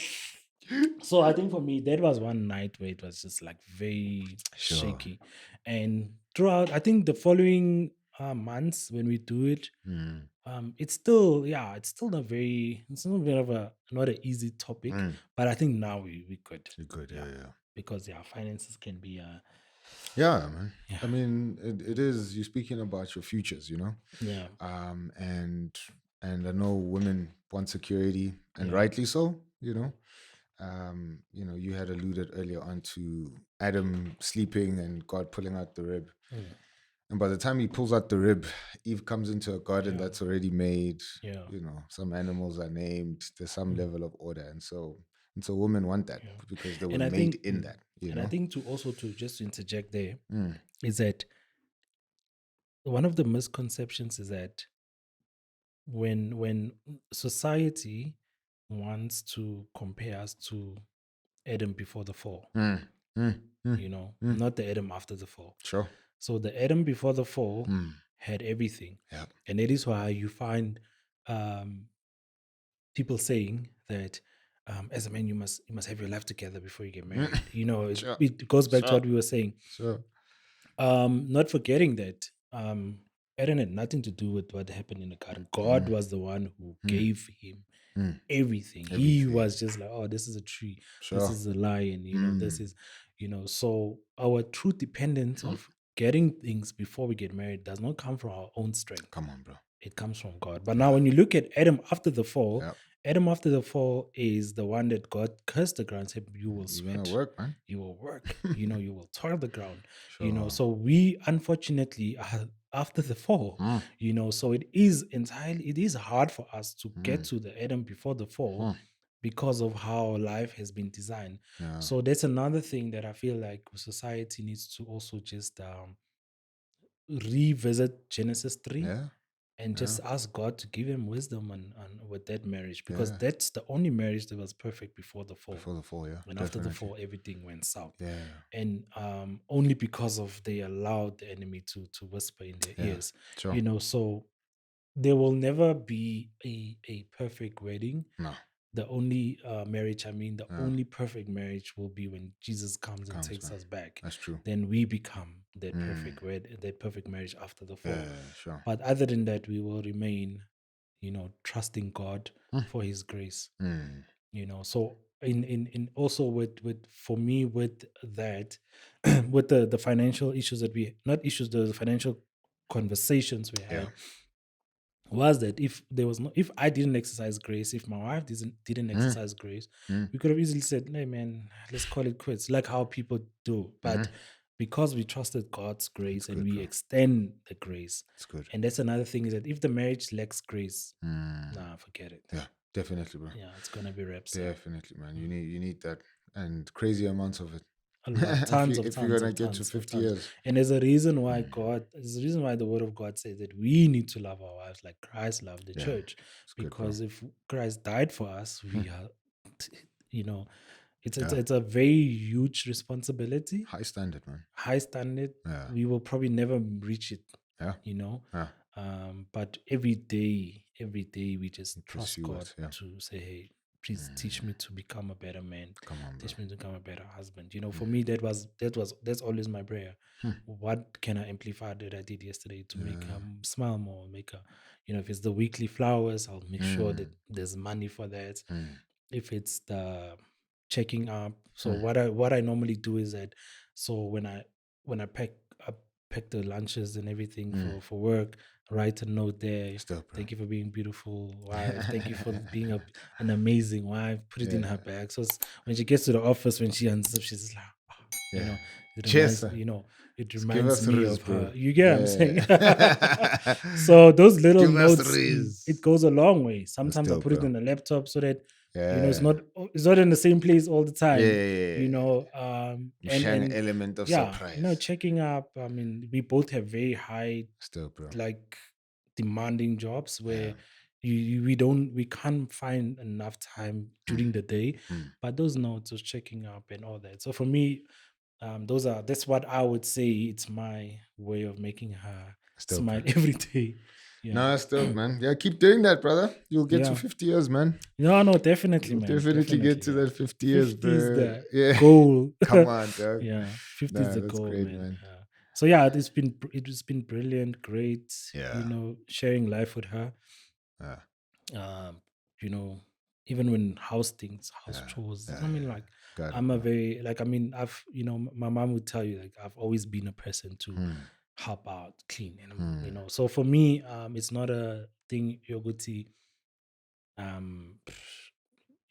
So I think for me, that was one night where it was just like very Sure. shaky. And throughout, I think the following months when we do it, Mm. it's still, it's still a bit of not an easy topic, Mm. but I think now we could. You're good. Yeah. Yeah. Because finances can be, Yeah, man. yeah, I mean, it is, you're speaking about your futures, yeah, and I know women want security, and yeah, rightly so, you had alluded earlier on to Adam sleeping and God pulling out the rib. mm, And by the time he pulls out the rib, Eve comes into a garden yeah, that's already made. yeah, Some animals are named. There's some mm, level of order, and so women want that yeah. because they were And I made think, in that. and I think to just to interject there Mm. is that one of the misconceptions is that when society wants to compare us to Adam before the fall, Mm. Mm. Mm. Mm. not the Adam after the fall. Sure. So the Adam before the fall Mm. had everything. Yeah. And that is why you find people saying that as a man you must have your life together before you get married. Sure. It goes back to Sure. what we were saying. Sure. Not forgetting that Adam had nothing to do with what happened in the garden. God was the one who gave him Mm. everything. He Everything. was just like, oh, this is a tree, Sure. this is a lion, this Mm. is, so our true dependence of getting things before we get married does not come from our own strength. Come on, bro. It comes from God. But now when you look at Adam after the fall, Yeah. Adam after the fall is the one that God cursed the ground and said, you will You're sweat. gonna work, man. You will work. You will toil the ground. Sure. So we unfortunately are after the fall. So it is hard for us to get to the Adam before the fall because of how life has been designed. Yeah. So that's another thing that I feel like society needs to also just revisit Genesis 3 Yeah. and just ask God to give him wisdom and with that marriage, because Yeah. that's the only marriage that was perfect before the fall. Before the fall, yeah. And after the Definitely. fall, everything went south. Yeah. And only because of they allowed the enemy to whisper in their Yeah. ears. Sure. So there will never be a perfect wedding. No. the only marriage, the only perfect marriage will be when Jesus comes and takes man. us back. That's true. Then we become that perfect marriage after the fall. Sure. But other than that, we will remain, trusting God for His grace. So in also with for me with that, with the financial issues that not issues, the financial conversations we had, was that if I didn't exercise grace, if my wife didn't exercise grace, we could have easily said, hey man, let's call it quits, like how people do. But because we trusted God's grace and we extend the grace, it's good. and that's another thing, is that if the marriage lacks grace, nah, forget it. Yeah, definitely, bro. Yeah, it's gonna be wraps. Definitely, man. You need that, and crazy amounts of it. A lot, tons if you're gonna get to tons 50 of tons. years. And there's a reason why the word of God says that we need to love our wives like Christ loved the church. Because if Christ died for us, we are, it's a very huge responsibility. High standard, man. High standard. Yeah. We will probably never reach it. Yeah. But every day we just trust God it, to say, hey, please teach me to become a better man. Come on, teach me to become a better husband. For me, that's always my prayer. What can I amplify that I did yesterday to make her smile more, make her, if it's the weekly flowers, I'll make sure that there's money for that. If it's the checking up, so what I normally do is that, so when I pack the lunches and everything for work, write a note there. Thank you for being beautiful wife. Thank you for being an amazing wife. Put it in her bag. So when she gets to the office, when she ends up, she's like, it reminds me of her. You get what I'm saying? So those little notes, it goes a long way. Sometimes I put it in the laptop so that it's not in the same place all the time. And an element of surprise. Checking up. We both have very high, like demanding jobs where we can't find enough time during the day. But those notes of checking up and all that. So for me, that's what I would say. It's my way of making her smile every day. Yeah. No, that's dope, man. Yeah, keep doing that, brother. You'll get to 50 years, man. No, definitely, man. Definitely get to that 50 years, 50 is bro. the goal. Come on, dog. Yeah, 50 is the goal, great, man. So yeah, it's been brilliant, great. Sharing life with her. Even when house chores. I'm a very I've my mom would tell you, like, I've always been a person to help out, clean, and so for me, it's not a thing you're going to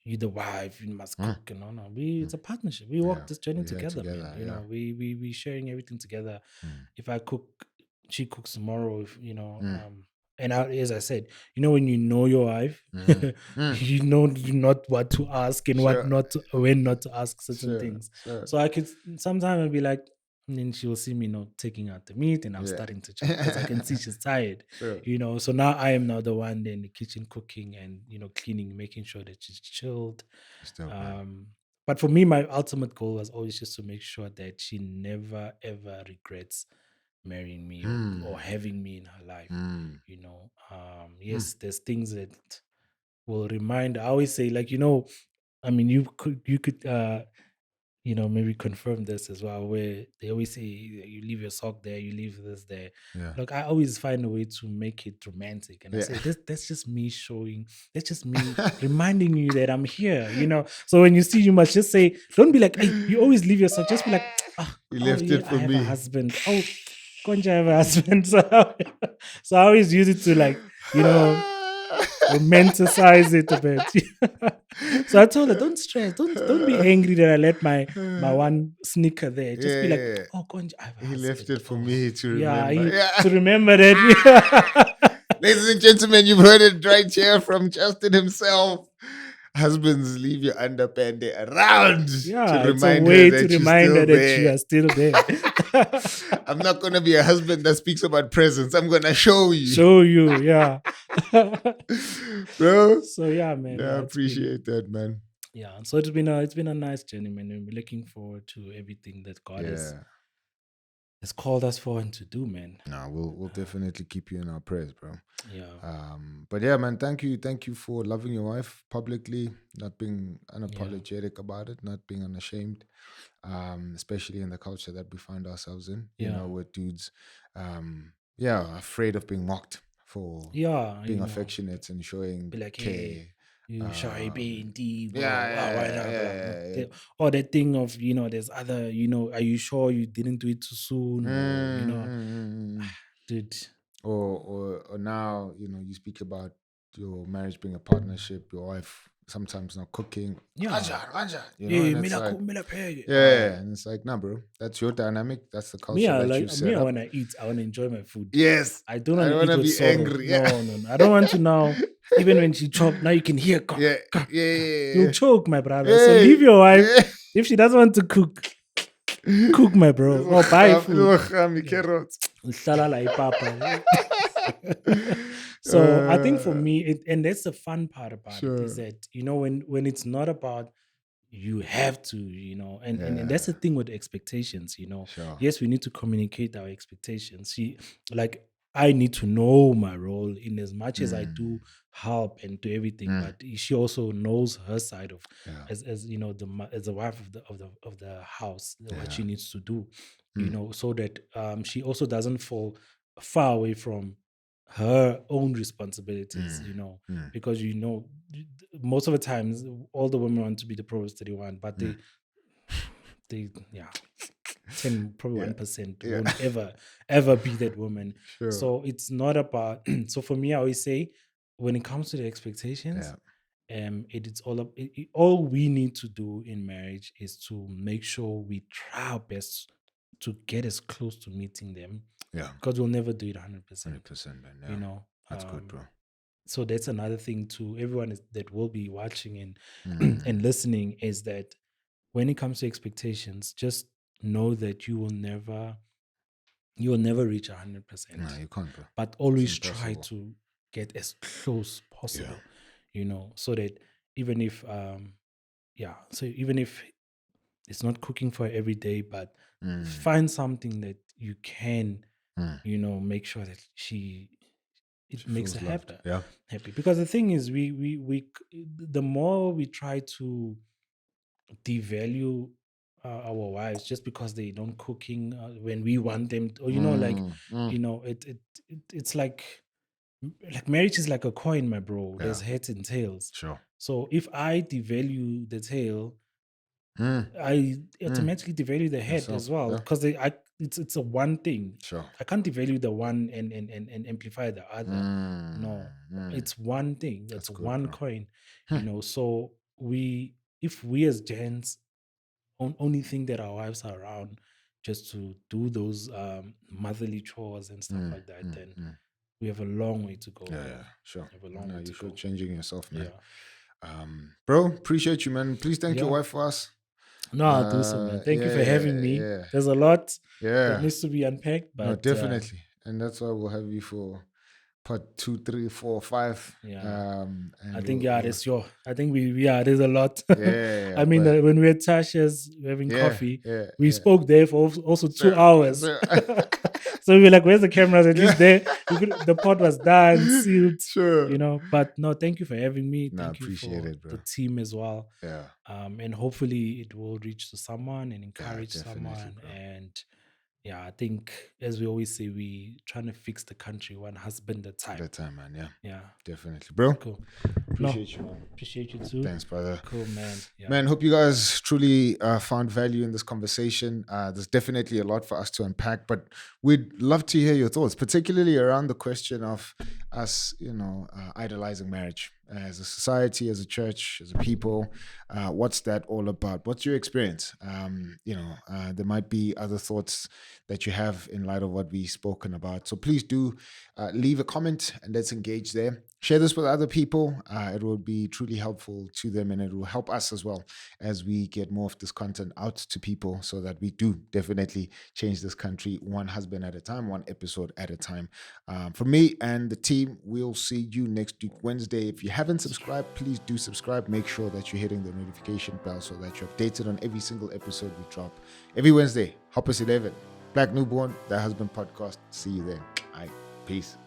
you the wife, you must cook, and no, it's a partnership. We walk this journey together, man. We sharing everything together. If I cook, she cooks tomorrow. If and as I said, when you know your wife, you know not what to ask and what not to, when not to ask certain things. So I could sometimes I'll be like, and then she will see me taking out the meat, and I'm starting to check because I can see she's tired. So now I am now the one in the kitchen cooking and cleaning, making sure that she's chilled. But for me, my ultimate goal was always just to make sure that she never ever regrets marrying me or having me in her life. Yes, there's things that will remind. I always say, like, you could maybe confirm this as well, where they always say you leave your sock there, you leave this there. Like, I always find a way to make it romantic, and I say that's just me showing, that's just me reminding you that I'm here. So when you see, you must just say, don't be like, hey, you always leave your sock. Just be like, you left it for I have me. a husband. Oh, Konja, I have a husband. So I always use it to, like, romanticize it a bit. So I told her, don't stress, don't be angry that I let my one sneaker there. Just be like, oh, Konja, I have a he husband. left it for me to remember. To remember that. Ladies and gentlemen, you've heard it right here from Justin himself. Husbands, leave your underpants around to remind her that you are still there. I'm not going to be a husband that speaks about presents. I'm going to show you. Yeah. Bro. So yeah, man. I appreciate that, man. Yeah. So it's been a nice journey, man. And we're looking forward to everything that God has has called us for and to do, man. No, we'll definitely keep you in our prayers, bro. Yeah. But yeah, man, thank you for loving your wife publicly, not being unapologetic about it, not being unashamed, especially in the culture that we find ourselves in, Yeah. where dudes, are afraid of being mocked for Yeah. being affectionate and showing Be like, care. hey, you shy being Yeah, why not? yeah. Or that thing of, there's other, are you sure you didn't do it too soon? Dude. Or now, you speak about your marriage being a partnership, your wife sometimes not cooking. Yeah. Anja, Hey, and it's like, yeah. and it's like, nah, bro, that's your dynamic. That's the Me, culture I that like you've set up. when I eat, I want to enjoy my food. Yes. I don't I want to don't eat wanna with be sorrow. angry. No. I don't want to now. Even when she chop, now you can hear. You'll choke, my brother. So leave your wife. Yeah. If she doesn't want to cook, my bro. Or buy food. Uhlala la ipapa. So I think for me, and that's the fun part about it, is that when it's not about you have to, and that's the thing with expectations, Sure. Yes, we need to communicate our expectations. Like I need to know my role in as much as I do help and do everything, but she also knows her side of as as the wife of the house, what she needs to do, so that she also doesn't fall far away from her own responsibilities, because most of the times all the women want to be the Proverbs 31, but they 1% won't ever be that woman. Sure. So it's not about so for me, I always say when it comes to the expectations, it's all we need to do in marriage is to make sure we try our best to get as close to meeting them. Yeah. Because we'll never do it 100%. 100%, man. Yeah. That's good, bro. So that's another thing to everyone that will be watching and and listening, is that when it comes to expectations, just know that you will never reach 100%. No, you can't, bro. But always try to get as close possible, so that even if even if it's not cooking for every day, but find something that you can make sure that she makes her happy. Because the thing is, we the more we try to devalue our wives just because they don't cooking when we want them to, or it's like marriage is like a coin, my bro. There's heads and tails. Sure. So if I devalue the tail, I automatically devalue the head as well, because it's a one thing. Sure. I can't devalue the one and amplify the other. No, it's one thing. That's one coin. So if we as gents only think that our wives are around just to do those motherly chores and stuff like that, then we have a long way to go. Yeah, sure. We have a long way to you're go. changing yourself, man. Yeah. Bro, appreciate you, man. Please thank your wife for us. No, I'll do so, man. Thank you for having me. There's a lot that needs to be unpacked, but no, definitely. And that's why we'll have you for part 2, 3, 4, 5. Yeah. And I think there's there's a lot. Yeah. I mean, when we were at Tasha's having coffee, we spoke there for also 2 hours. So we were like, where's the cameras? At least there, the pod was done, sealed. Sure. But no, thank you for having me. Thank you for it, bro. the team as well. Yeah. And hopefully it will reach to someone and encourage someone. Bro. And yeah, I think, as we always say, we trying to fix the country one husband at a time. At a time, man. Yeah. Yeah. Definitely. Bro. Cool. Appreciate you, man. Appreciate you too. Thanks, brother. Cool, man. Yeah. Man, hope you guys truly found value in this conversation. There's definitely a lot for us to unpack, but we'd love to hear your thoughts, particularly around the question of us, idolizing marriage as a society, as a church, as a people. What's that all about? What's your experience? There might be other thoughts that you have in light of what we've spoken about. So please do leave a comment and let's engage there. Share this with other people. It will be truly helpful to them, and it will help us as well as we get more of this content out to people, so that we do definitely change this country one husband at a time, one episode at a time. For me and the team, we'll see you next week, Wednesday. If you haven't subscribed, please do subscribe. Make sure that you're hitting the notification bell so that you're updated on every single episode we drop every Wednesday. Hop us 11. Black Newborn, That Husband Podcast. See you there. All right. Peace.